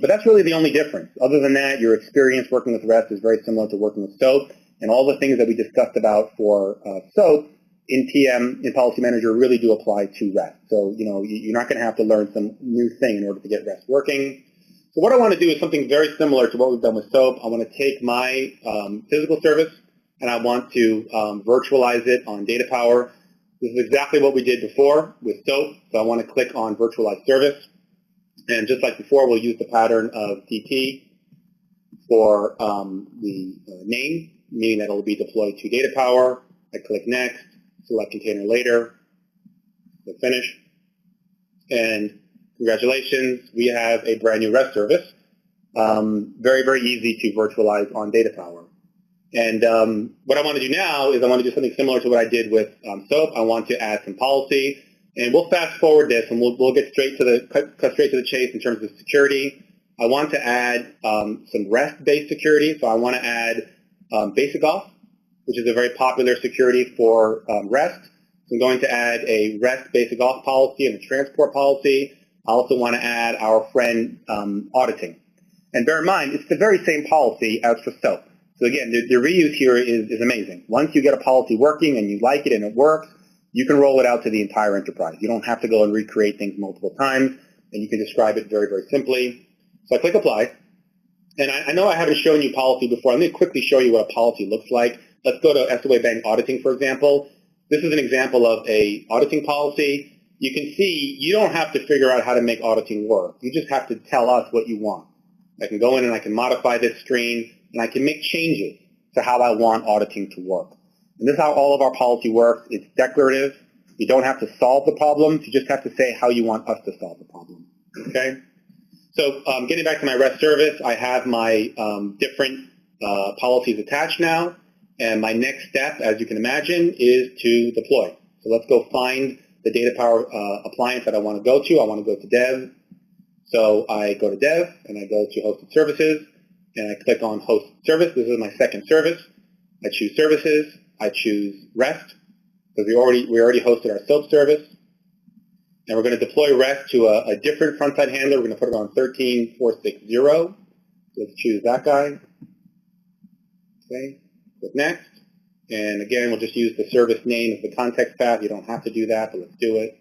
But that's really the only difference. Other than that, your experience working with REST is very similar to working with SOAP, and all the things that we discussed about for SOAP in PM, in Policy Manager, really do apply to REST. So, you're not going to have to learn some new thing in order to get REST working. So what I want to do is something very similar to what we've done with SOAP. I want to take my physical service, and I want to virtualize it on DataPower. This is exactly what we did before with SOAP. So I want to click on Virtualize Service. And just like before, we'll use the pattern of DP for the name, meaning that it will be deployed to DataPower. I click Next, select Container Later, click Finish. And congratulations, we have a brand new REST service. Very, very easy to virtualize on DataPower. And what I want to do now is I want to do something similar to what I did with SOAP. I want to add some policy. And we'll fast forward this, and we'll get cut straight to the chase in terms of security. I want to add some REST-based security. So I want to add basic auth, which is a very popular security for REST. So I'm going to add a REST basic auth policy and a transport policy. I also want to add our friend auditing. And bear in mind, it's the very same policy as for SOAP. So again, the reuse here is amazing. Once you get a policy working and you like it and it works, you can roll it out to the entire enterprise. You don't have to go and recreate things multiple times, and you can describe it very, very simply. So I click Apply. And I know I haven't shown you policy before. Let me quickly show you what a policy looks like. Let's go to SOA Bank Auditing, for example. This is an example of a auditing policy. You can see you don't have to figure out how to make auditing work. You just have to tell us what you want. I can go in and I can modify this screen, and I can make changes to how I want auditing to work. And this is how all of our policy works. It's declarative. You don't have to solve the problems. You just have to say how you want us to solve the problem. Okay? So getting back to my REST service, I have my different policies attached now. And my next step, as you can imagine, is to deploy. So let's go find the DataPower appliance that I want to go to. I want to go to Dev. So I go to Dev, and I go to Hosted Services, and I click on Host Service. This is my second service. I choose Services. I choose REST, because we already hosted our SOAP service. And we're going to deploy REST to a different front-side handler. We're going to put it on 13460. Let's choose that guy. Okay, click Next. And again, we'll just use the service name as the context path. You don't have to do that, but let's do it.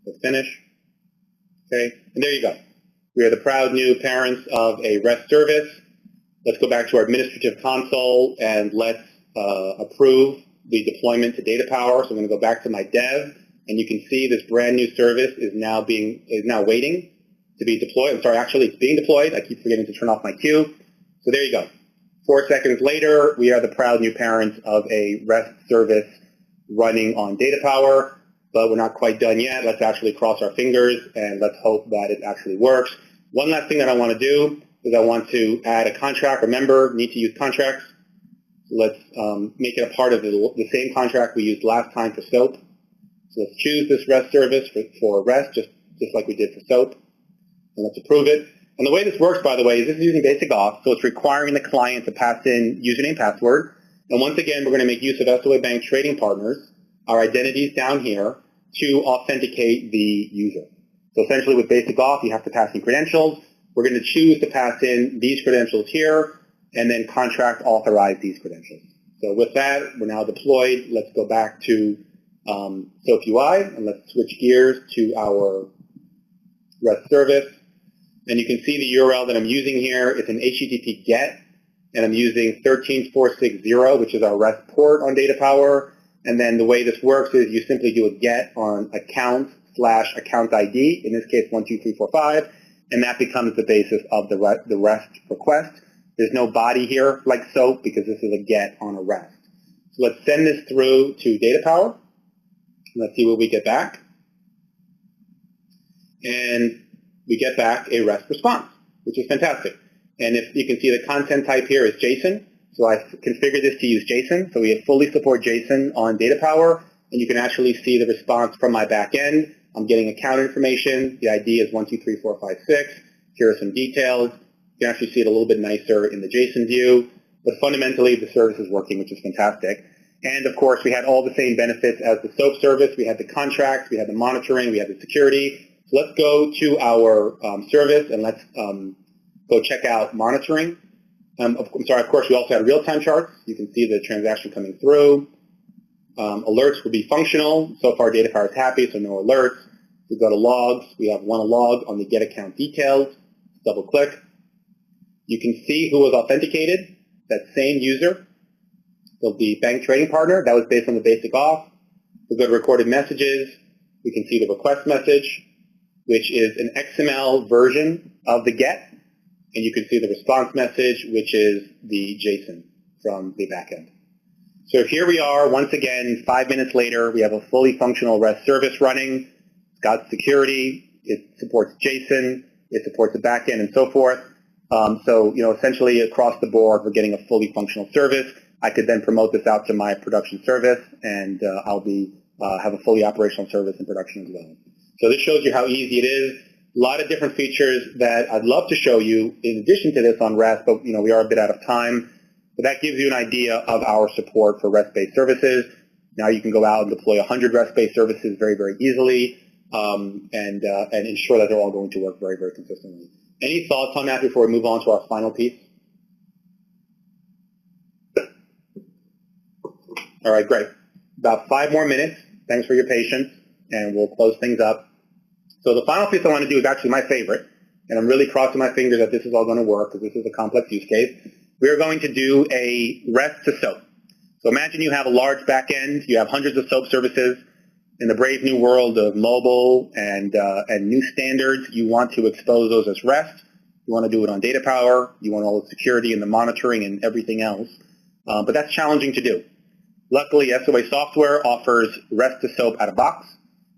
Click Finish. Okay, and there you go. We are the proud new parents of a REST service. Let's go back to our administrative console, and let's approve the deployment to DataPower. So I'm going to go back to my dev, and you can see this brand new service is now waiting to be deployed. I'm sorry, actually it's being deployed. I keep forgetting to turn off my queue. So there you go. 4 seconds later, we are the proud new parents of a REST service running on DataPower, but we're not quite done yet. Let's actually cross our fingers, and let's hope that it actually works. One last thing that I want to do is I want to add a contract. Remember, need to use contracts. Let's make it a part of the same contract we used last time for SOAP. So let's choose this REST service for REST, just like we did for SOAP. And let's approve it. And the way this works, by the way, is this is using basic auth, so it's requiring the client to pass in username and password. And once again, we're going to make use of SOA Bank trading partners, our identities down here, to authenticate the user. So essentially with basic auth, you have to pass in credentials. We're going to choose to pass in these credentials here, and then contract authorize these credentials. So with that, we're now deployed. Let's go back to SOAP UI, and let's switch gears to our REST service. And you can see the URL that I'm using here. It's an HTTP GET, and I'm using 13460, which is our REST port on DataPower. And then the way this works is you simply do a GET on account/account ID, in this case 12345, and that becomes the basis of the REST request. There's no body here like SOAP because this is a GET on a REST. So let's send this through to DataPower. Let's see what we get back. And we get back a REST response, which is fantastic. And if you can see the content type here is JSON. So I configured this to use JSON. So we fully support JSON on DataPower. And you can actually see the response from my back end. I'm getting account information. The ID is 123456. Here are some details. You can actually see it a little bit nicer in the JSON view. But fundamentally, the service is working, which is fantastic. And of course, we had all the same benefits as the SOAP service. We had the contracts, we had the monitoring, we had the security. So let's go to our service and let's go check out monitoring. I'm sorry, of course, we also have real-time charts. You can see the transaction coming through. Alerts will be functional. So far, DataPower is happy, so no alerts. We go to logs. We have one log on the get account details. Double-click. You can see who was authenticated, that same user. The bank trading partner, that was based on the basic auth. We go to recorded messages. We can see the request message, which is an XML version of the get. And you can see the response message, which is the JSON from the backend. So here we are, once again, 5 minutes later, we have a fully functional REST service running. It's got security. It supports JSON. It supports the backend and so forth. So, essentially across the board, we're getting a fully functional service. I could then promote this out to my production service, and I'll have a fully operational service in production as well. So this shows you how easy it is. A lot of different features that I'd love to show you in addition to this on REST, but we are a bit out of time. But that gives you an idea of our support for REST-based services. Now you can go out and deploy 100 REST-based services very, very easily and ensure that they're all going to work very, very consistently. Any thoughts on that before we move on to our final piece? All right, great. About 5 more minutes. Thanks for your patience, and we'll close things up. So the final piece I want to do is actually my favorite, and I'm really crossing my fingers that this is all going to work because this is a complex use case. We're going to do a REST to SOAP. So imagine you have a large back end. You have hundreds of SOAP services. In the brave new world of mobile and new standards, you want to expose those as REST. You want to do it on DataPower. You want all the security and the monitoring and everything else. But that's challenging to do. Luckily, SOA Software offers REST to SOAP out of box.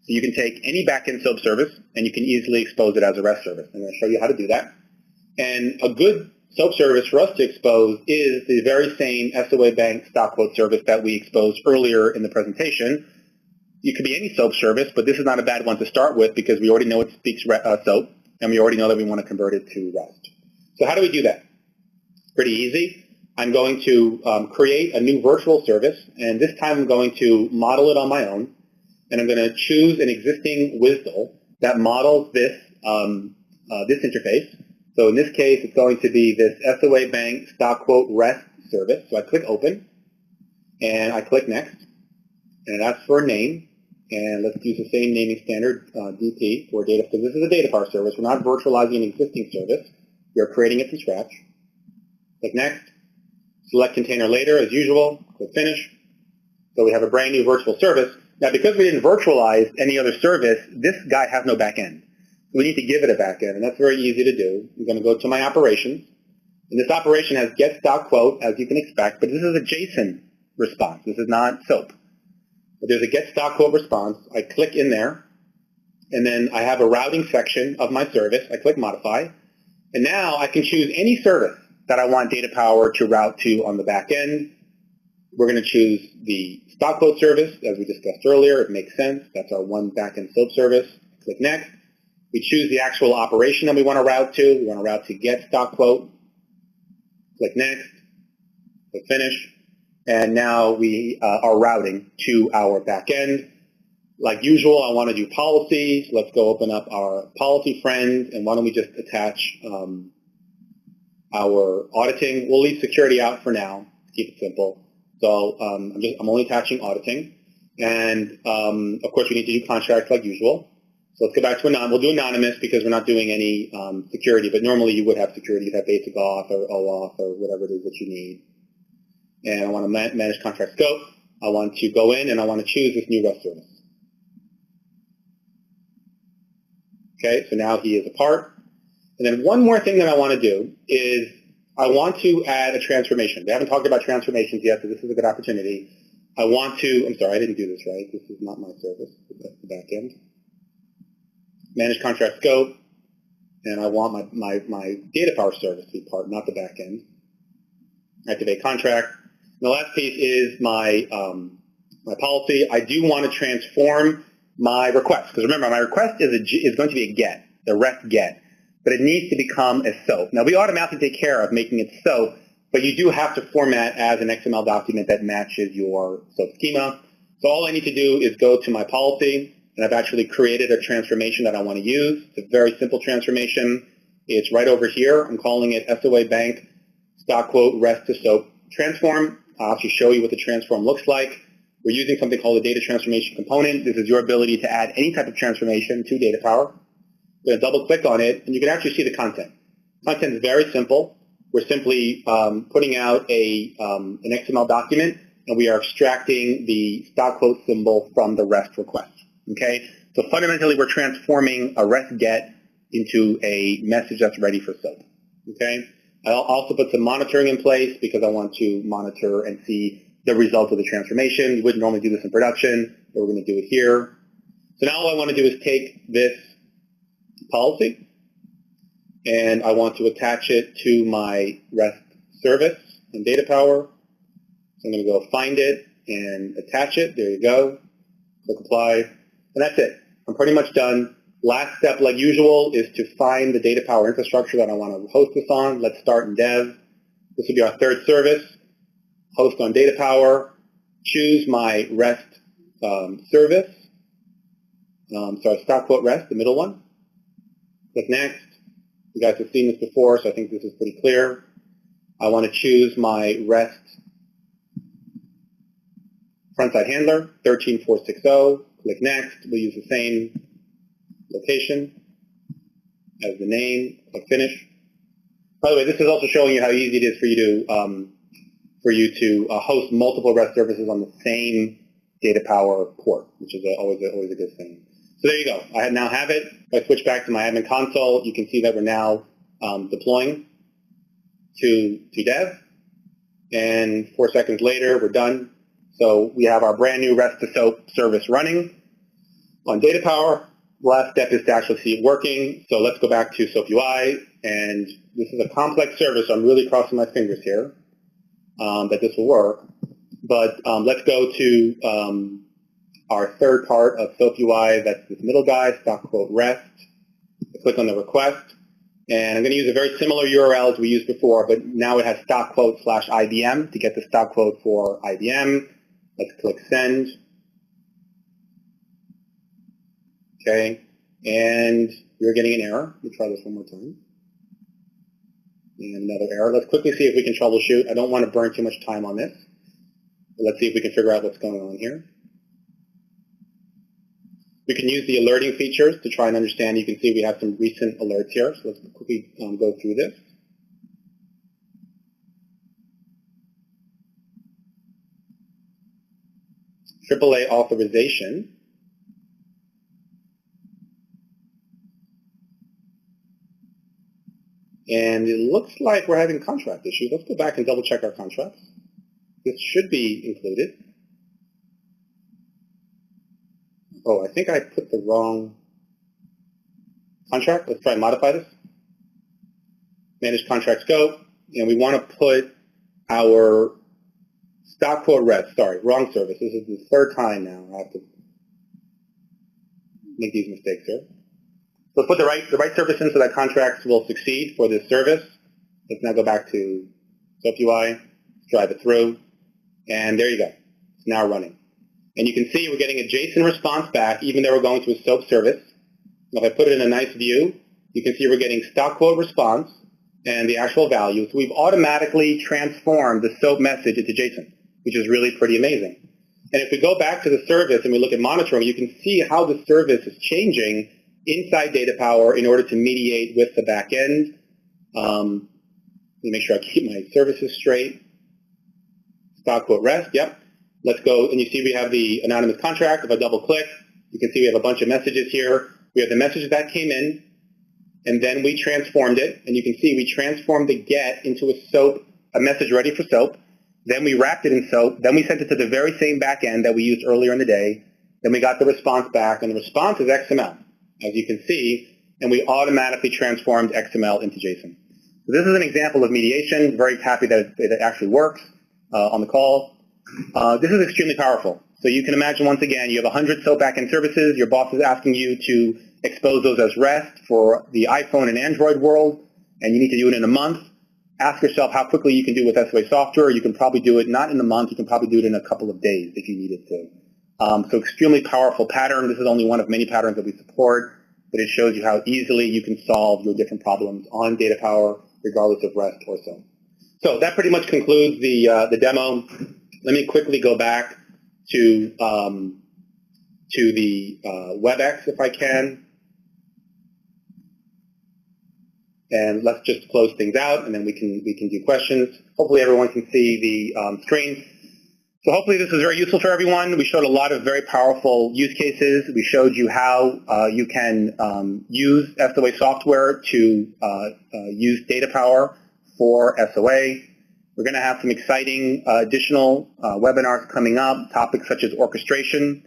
So you can take any backend SOAP service and you can easily expose it as a REST service. I'm going to show you how to do that. And a good SOAP service for us to expose is the very same SOA Bank stock quote service that we exposed earlier in the presentation. It could be any SOAP service, but this is not a bad one to start with because we already know it speaks SOAP, and we already know that we want to convert it to REST. So how do we do that? Pretty easy. I'm going to create a new virtual service, and this time I'm going to model it on my own, and I'm going to choose an existing WSDL that models this, this interface. So in this case, it's going to be this SOA Bank stock quote REST service. So I click Open, and I click Next, and it asks for a name. And let's use the same naming standard, DP, for data, because this is a DataPower service. We're not virtualizing an existing service. We're creating it from scratch. Click Next. Select Container Later, as usual. Click Finish. So we have a brand new virtual service. Now, because we didn't virtualize any other service, this guy has no backend. So we need to give it a backend, and that's very easy to do. I'm going to go to my operations. And this operation has get stock quote, as you can expect, but this is a JSON response. This is not SOAP. But there's a get stock quote response. I click in there, and then I have a routing section of my service. I click Modify, and now I can choose any service that I want DataPower to route to on the back end. We're going to choose the stock quote service, as we discussed earlier. It makes sense. That's our one backend SOAP service. Click Next. We choose the actual operation that we want to route to. We want to route to get stock quote. Click Next. Click Finish. And now we are routing to our back end. Like usual, I want to do policies. Let's go open up our policy friend, and why don't we just attach our auditing. We'll leave security out for now to keep it simple. So I'm only attaching auditing. And of course, we need to do contracts like usual. So let's go back to we'll do anonymous because we're not doing any security, but normally you would have security. You'd have basic auth or OAuth or whatever it is that you need. And I want to manage contract scope. I want to go in and I want to choose this new REST service. Okay, so now he is a part. And then one more thing that I want to do is I want to add a transformation. We haven't talked about transformations yet, so this is a good opportunity. I'm sorry, I didn't do this right. This is not my service. That's the back end. Manage contract scope. And I want my DataPower service to be part, not the back end. Activate contract. And the last piece is my policy. I do want to transform my request. Because remember, my request is going to be a get, the REST get. But it needs to become a SOAP. Now, we automatically take care of making it SOAP, but you do have to format as an XML document that matches your SOAP schema. So all I need to do is go to my policy, and I've actually created a transformation that I want to use. It's a very simple transformation. It's right over here. I'm calling it SOA Bank stock quote REST to SOAP transform. I'll actually show you what the transform looks like. We're using something called a data transformation component. This is your ability to add any type of transformation to DataPower. I'm going to double click on it, and you can actually see the content. Content is very simple. We're simply putting out an XML document, and we are extracting the stock quote symbol from the REST request. Okay? So fundamentally, we're transforming a REST GET into a message that's ready for SOAP. Okay? I'll also put some monitoring in place because I want to monitor and see the result of the transformation. We wouldn't normally do this in production, but we're going to do it here. So now all I want to do is take this policy, and I want to attach it to my REST service in DataPower. So I'm going to go find it and attach it. There you go. Click apply. And that's it. I'm pretty much done. Last step, like usual, is to find the DataPower infrastructure that I want to host this on. Let's start in dev. This will be our third service. Host on DataPower. Choose my REST service. Sorry, stock quote REST, the middle one. Click next. You guys have seen this before, so I think this is pretty clear. I want to choose my REST frontside handler, 13460. Click next. We'll use the same location as the name. Click finish. By the way, this is also showing you how easy it is for you to host multiple REST services on the same DataPower port, which is always a good thing. So there you go. I now have it. If I switch back to my admin console, you can see that we're now deploying to dev. And 4 seconds later, we're done. So we have our brand new REST to SOAP service running on DataPower. The last step is to actually see it working. So let's go back to SOAP UI. And this is a complex service. So I'm really crossing my fingers here that this will work. But let's go to our third part of SOAP UI. That's this middle guy, stock quote REST. Click on the request. And I'm going to use a very similar URL as we used before, but now it has stock quote / IBM to get the stock quote for IBM. Let's click send. Okay. And we're getting an error. Let me try this one more time. And another error. Let's quickly see if we can troubleshoot. I don't want to burn too much time on this. But let's see if we can figure out what's going on here. We can use the alerting features to try and understand. You can see we have some recent alerts here. So let's quickly go through this. AAA authorization. And it looks like we're having contract issues. Let's go back and double check our contracts. This should be included. Oh, I think I put the wrong contract. Let's try and modify this. Manage contract scope. And we want to put our stock quote REST. Sorry, wrong service. This is the third time now I have to make these mistakes here. So let's put the right service in so that contracts will succeed for this service. Let's now go back to SOAP UI, drive it through, and there you go. It's now running. And you can see we're getting a JSON response back, even though we're going to a SOAP service. If I put it in a nice view, you can see we're getting stock quote response and the actual value. So we've automatically transformed the SOAP message into JSON, which is really pretty amazing. And if we go back to the service and we look at monitoring, you can see how the service is changing inside DataPower in order to mediate with the back end. Let me make sure I keep my services straight. Stock quote REST, yep. Let's go, and you see we have the anonymous contract. If I double click, you can see we have a bunch of messages here. We have the message that came in, and then we transformed it, and you can see we transformed the GET into a SOAP, a message ready for SOAP. Then we wrapped it in SOAP. Then we sent it to the very same back end that we used earlier in the day. Then we got the response back, and the response is XML, as you can see, and we automatically transformed XML into JSON. So this is an example of mediation. Very happy that it actually works on the call. This is extremely powerful. So you can imagine, once again, you have 100 SOAP backend services. Your boss is asking you to expose those as REST for the iPhone and Android world, and you need to do it in a month. Ask yourself how quickly you can do it with SOA Software. You can probably do it not in a month. You can probably do it in a couple of days if you needed to. So extremely powerful pattern. This is only one of many patterns that we support, but it shows you how easily you can solve your different problems on DataPower, regardless of REST or SOA. So that pretty much concludes the demo. Let me quickly go back to the WebEx if I can. And let's just close things out, and then we can do questions. Hopefully everyone can see the screen. So hopefully this is very useful for everyone. We showed a lot of very powerful use cases. We showed you how you can use SOA software to use DataPower for SOA. We're going to have some exciting additional webinars coming up, topics such as orchestration,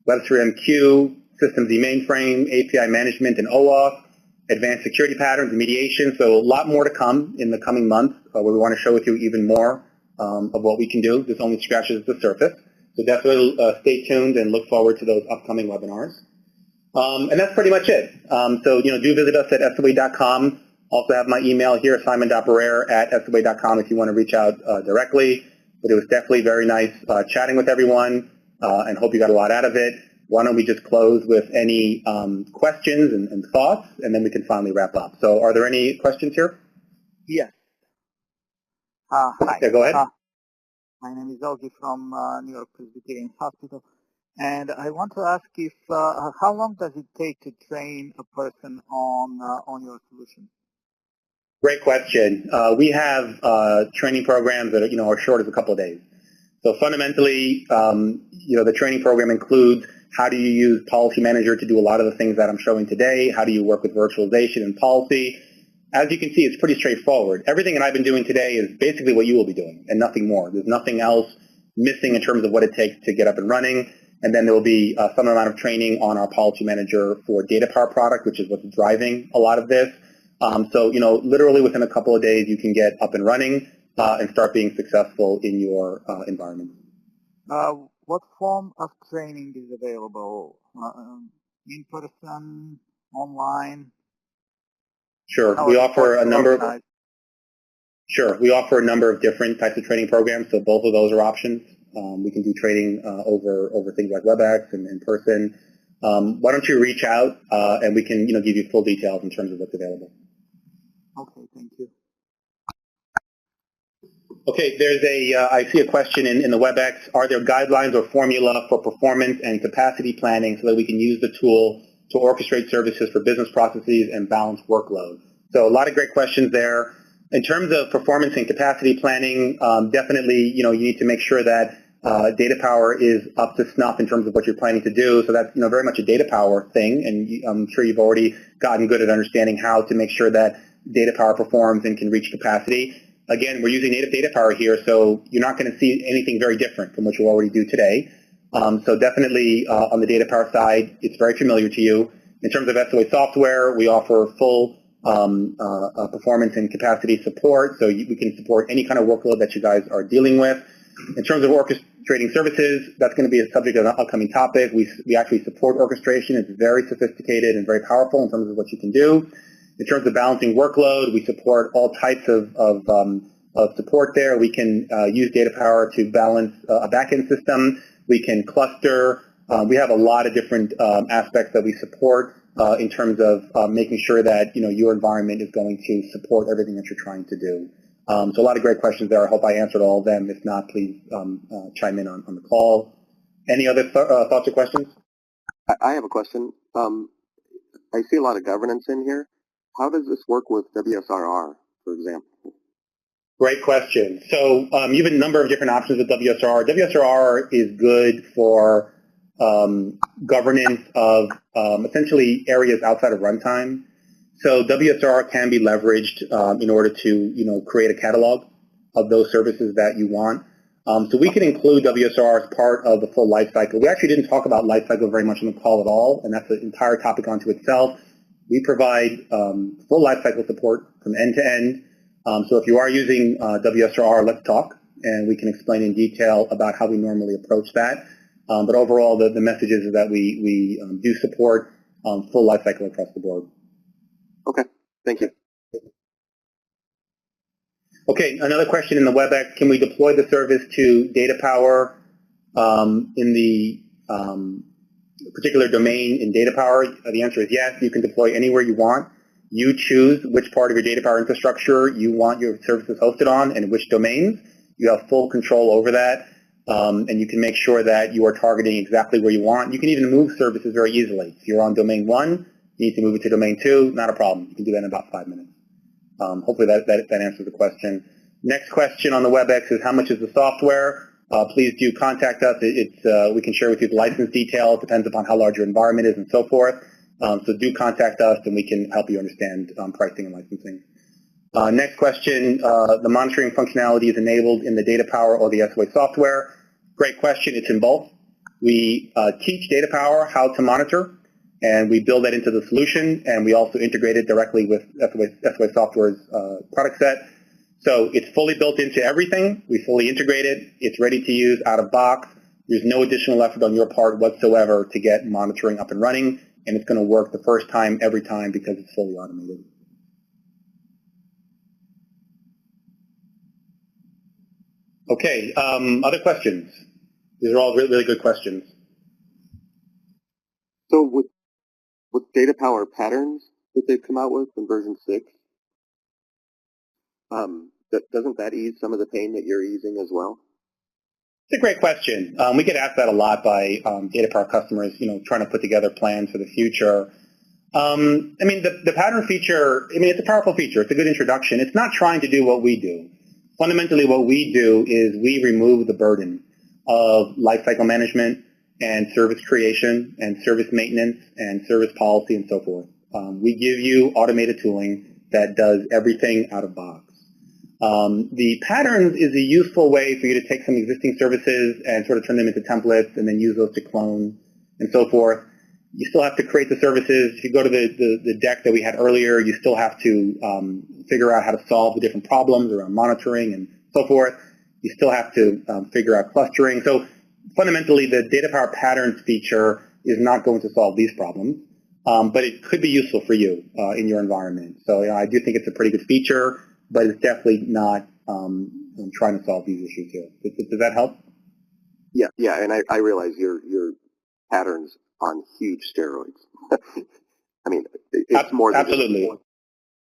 Web3MQ, Systems mainframe, API management and OAuth, advanced security patterns, remediation. So a lot more to come in the coming months where we want to show with you even more of what we can do. This only scratches the surface. So definitely stay tuned and look forward to those upcoming webinars. And that's pretty much it. So, do visit us at SOA.com. Also have my email here, simon.barere@SOA.com if you want to reach out directly. But it was definitely very nice chatting with everyone and hope you got a lot out of it. Why don't we just close with any questions and thoughts, and then we can finally wrap up. So are there any questions here? Yes. Hi. Yeah, go ahead. My name is Augie from New York Presbyterian Hospital, and I want to ask if how long does it take to train a person on your solution? Great question. We have training programs that are short as a couple of days. So fundamentally, the training program includes how do you use Policy Manager to do a lot of the things that I'm showing today? How do you work with virtualization and policy? As you can see, it's pretty straightforward. Everything that I've been doing today is basically what you will be doing and nothing more. There's nothing else missing in terms of what it takes to get up and running. And then there will be some amount of training on our Policy Manager for DataPower product, which is what's driving a lot of this. So, literally within a couple of days, you can get up and running and start being successful in your environment. What form of training is available? In person, online? Sure. We offer a number of we offer a number of different types of training programs, so both of those are options. We can do training over things like WebEx and in person. Why don't you reach out and we can give you full details in terms of what's available. Okay, thank you. Okay, there's I see a question in the WebEx. Are there guidelines or formula for performance and capacity planning so that we can use the tool to orchestrate services for business processes and balance workload? So a lot of great questions there. In terms of performance and capacity planning, definitely, you need to make sure that DataPower is up to snuff in terms of what you're planning to do. So that's, very much a DataPower thing, and I'm sure you've already gotten good at understanding how to make sure that DataPower performs and can reach capacity. Again, we're using native DataPower here, so you're not going to see anything very different from what you already do today. So definitely on the DataPower side, it's very familiar to you. In terms of SOA software, we offer full performance and capacity support, so we can support any kind of workload that you guys are dealing with. In terms of orchestrating services, that's going to be a subject of an upcoming topic. We actually support orchestration. It's very sophisticated and very powerful in terms of what you can do. In terms of balancing workload, we support all types of support there. We can use DataPower to balance a backend system. We can cluster. We have a lot of different aspects that we support in terms of making sure that your environment is going to support everything that you're trying to do. So a lot of great questions there. I hope I answered all of them. If not, please chime in on the call. Any other thoughts or questions? I have a question. I see a lot of governance in here. How does this work with WSRR, for example? Great question. So you have a number of different options with WSRR. WSRR is good for governance of essentially areas outside of runtime. So WSRR can be leveraged in order to create a catalog of those services that you want. So we can include WSRR as part of the full lifecycle. We actually didn't talk about lifecycle very much on the call at all, and that's an entire topic unto itself. We provide full lifecycle support from end to end. So if you are using WSRR, let's talk, and we can explain in detail about how we normally approach that. But overall, the message is that we do support full lifecycle across the board. Okay, thank you. Okay, another question in the WebEx. Can we deploy the service to DataPower in the particular domain in DataPower? The answer is yes. You can deploy anywhere you want. You choose which part of your DataPower infrastructure you want your services hosted on and which domains. You have full control over that, and you can make sure that you are targeting exactly where you want. You can even move services very easily. If you're on domain 1, you need to move it to domain 2, not a problem. You can do that in about 5 minutes. Hopefully that answers the question. Next question on the WebEx is how much is the software? Please do contact us. We can share with you the license details. Depends upon how large your environment is and so forth. So do contact us and we can help you understand pricing and licensing. Next question, the monitoring functionality is enabled in the DataPower or the SOA software. Great question. It's in both. We teach DataPower how to monitor, and we build that into the solution, and we also integrate it directly with SOA Software's product set. So it's fully built into everything. We fully integrate it. It's ready to use out of box. There's no additional effort on your part whatsoever to get monitoring up and running, and it's going to work the first time, every time, because it's fully automated. Okay, other questions? These are all really, really good questions. So with DataPower patterns that they've come out with in version 6, doesn't that ease some of the pain that you're easing as well? It's a great question. We get asked that a lot by DataPower customers, trying to put together plans for the future. I mean, the pattern feature, it's a powerful feature. It's a good introduction. It's not trying to do what we do. Fundamentally, what we do is we remove the burden of lifecycle management and service creation and service maintenance and service policy and so forth. We give you automated tooling that does everything out of box. The patterns is a useful way for you to take some existing services and sort of turn them into templates and then use those to clone and so forth. You still have to create the services. If you go to the deck that we had earlier, you still have to figure out how to solve the different problems around monitoring and so forth. You still have to figure out clustering. So fundamentally, the DataPower patterns feature is not going to solve these problems, but it could be useful for you in your environment. So I do think it's a pretty good feature, but it's definitely not trying to solve these issues here. Does that help? Yeah, and I realize your patterns on huge steroids. I mean, it's more than absolutely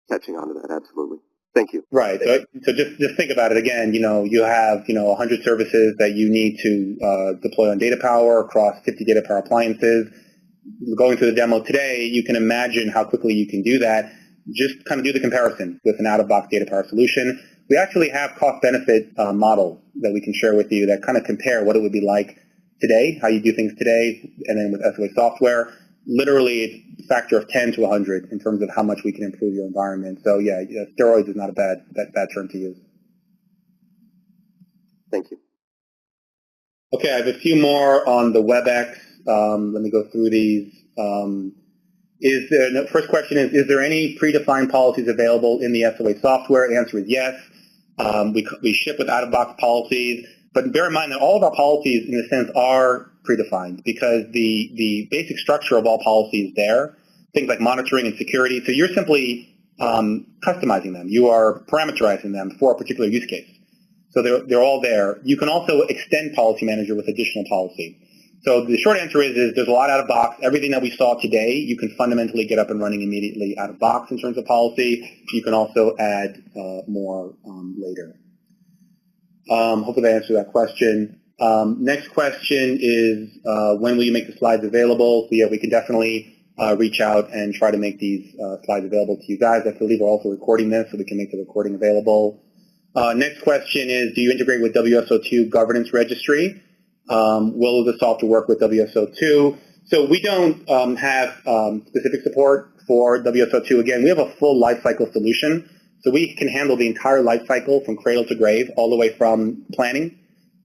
catching on to that. Absolutely. Thank you. Right. So just think about it again. You have 100 services that you need to deploy on DataPower across 50 DataPower appliances. Going through the demo today, you can imagine how quickly you can do that. Just kind of do the comparison with an out-of-box DataPower solution. We actually have cost-benefit models that we can share with you that kind of compare what it would be like today, how you do things today, and then with SOA software. Literally, it's a factor of 10 to 100 in terms of how much we can improve your environment. So yeah, steroids is not a bad term to use. Thank you. Okay, I have a few more on the WebEx. Let me go through these. The first question is there any predefined policies available in the SOA software? The answer is yes. We ship with out-of-box policies, but bear in mind that all of our policies, in a sense, are predefined because the basic structure of all policies is there, things like monitoring and security. So you're simply customizing them. You are parameterizing them for a particular use case. So they're all there. You can also extend Policy Manager with additional policy. So the short answer is there's a lot out of box. Everything that we saw today, you can fundamentally get up and running immediately out of box in terms of policy. You can also add more later. Hopefully that answers that question. Next question is when will you make the slides available? So yeah, we can definitely reach out and try to make these slides available to you guys. I believe we're also recording this, so we can make the recording available. Next question is, do you integrate with WSO2 governance registry? Will the software work with WSO2? So we don't have specific support for WSO2. Again, we have a full lifecycle solution. So we can handle the entire lifecycle from cradle to grave, all the way from planning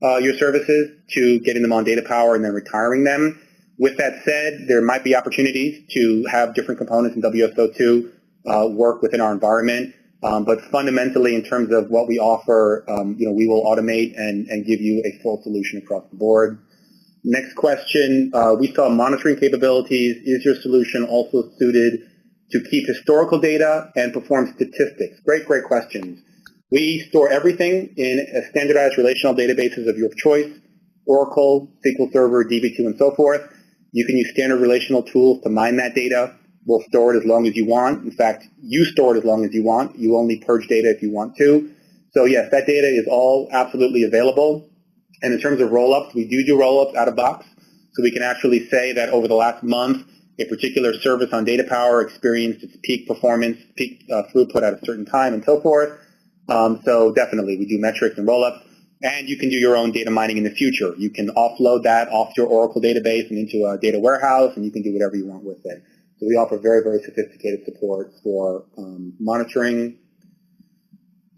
your services to getting them on DataPower and then retiring them. With that said, there might be opportunities to have different components in WSO2 work within our environment. But fundamentally, in terms of what we offer, we will automate and give you a full solution across the board. Next question, we saw monitoring capabilities. Is your solution also suited to keep historical data and perform statistics? Great questions. We store everything in a standardized relational databases of your choice. Oracle, SQL Server, DB2, and so forth. You can use standard relational tools to mine that data. We'll store it as long as you want. In fact, you store it as long as you want. You only purge data if you want to. So yes, that data is all absolutely available. And in terms of roll-ups, we do roll-ups out of box. So we can actually say that over the last month, a particular service on DataPower experienced its peak performance, peak throughput at a certain time, and so forth. So definitely, we do metrics and roll-ups. And you can do your own data mining in the future. You can offload that off your Oracle database and into a data warehouse, and you can do whatever you want with it. So we offer very, very sophisticated support for monitoring.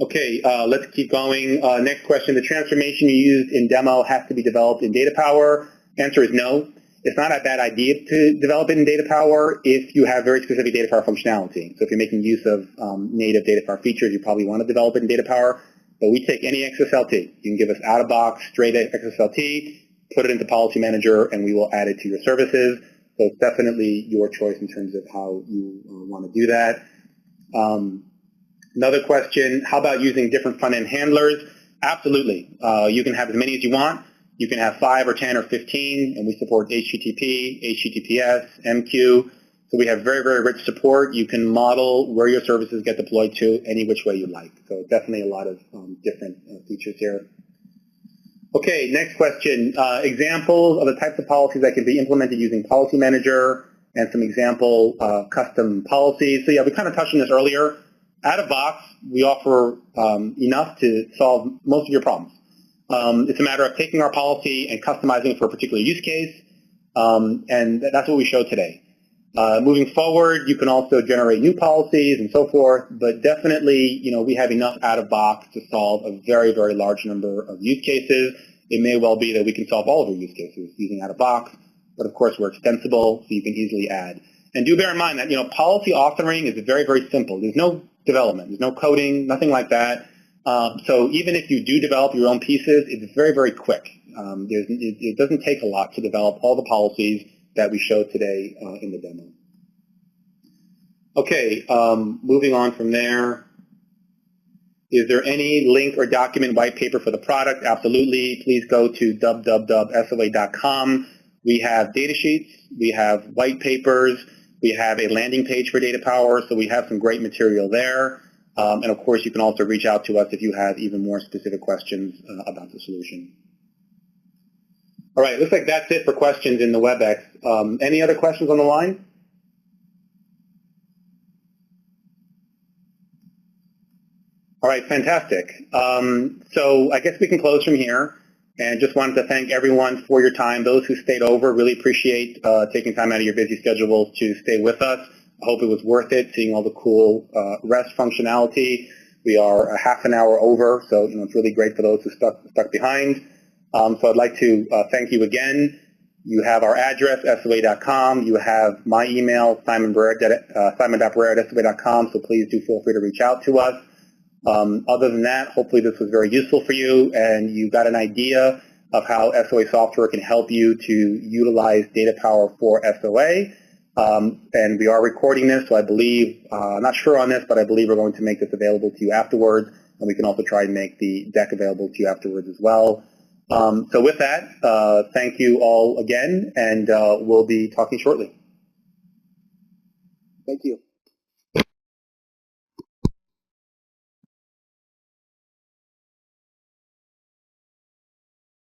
Okay, let's keep going. Next question. The transformation you used in demo has to be developed in DataPower. Answer is no. It's not a bad idea to develop it in DataPower if you have very specific DataPower functionality. So if you're making use of native DataPower features, you probably want to develop it in DataPower. But we take any XSLT. You can give us out-of-box, straight XSLT, put it into Policy Manager, and we will add it to your services. So it's definitely your choice in terms of how you want to do that. Another question, how about using different front-end handlers? Absolutely. You can have as many as you want. You can have 5 or 10 or 15, and we support HTTP, HTTPS, MQ. So we have very, very rich support. You can model where your services get deployed to any which way you like. So definitely a lot of different features here. Okay, next question. Examples of the types of policies that can be implemented using Policy Manager and some example custom policies. So yeah, we kind of touched on this earlier. Out of box, we offer enough to solve most of your problems. It's a matter of taking our policy and customizing it for a particular use case, and that's what we showed today. Moving forward, you can also generate new policies and so forth, but definitely, we have enough out of box to solve a very, very large number of use cases. It may well be that we can solve all of your use cases using out of box, but of course we're extensible, so you can easily add. And do bear in mind that, policy authoring is very, very simple. There's no development, there's no coding, nothing like that. So even if you do develop your own pieces, it's very, very quick. It doesn't take a lot to develop all the policies that we showed today in the demo. Okay, moving on from there. Is there any link or document white paper for the product? Absolutely. Please go to www.soa.com. We have data sheets. We have white papers. We have a landing page for DataPower, so we have some great material there. And of course, you can also reach out to us if you have even more specific questions about the solution. All right, looks like that's it for questions in the WebEx. Any other questions on the line? All right, fantastic. So I guess we can close from here. And just wanted to thank everyone for your time. Those who stayed over, really appreciate taking time out of your busy schedules to stay with us. I hope it was worth it, seeing all the cool REST functionality. We are a half an hour over, so it's really great for those who stuck behind. So I'd like to thank you again. You have our address, SOA.com. You have my email, simon.barere@SOA.com, so please do feel free to reach out to us. Other than that, hopefully this was very useful for you, and you got an idea of how SOA Software can help you to utilize DataPower for SOA. And we are recording this, so I believe, I'm not sure on this, but I believe we're going to make this available to you afterwards, and we can also try and make the deck available to you afterwards as well. So with that, thank you all again, and we'll be talking shortly. Thank you.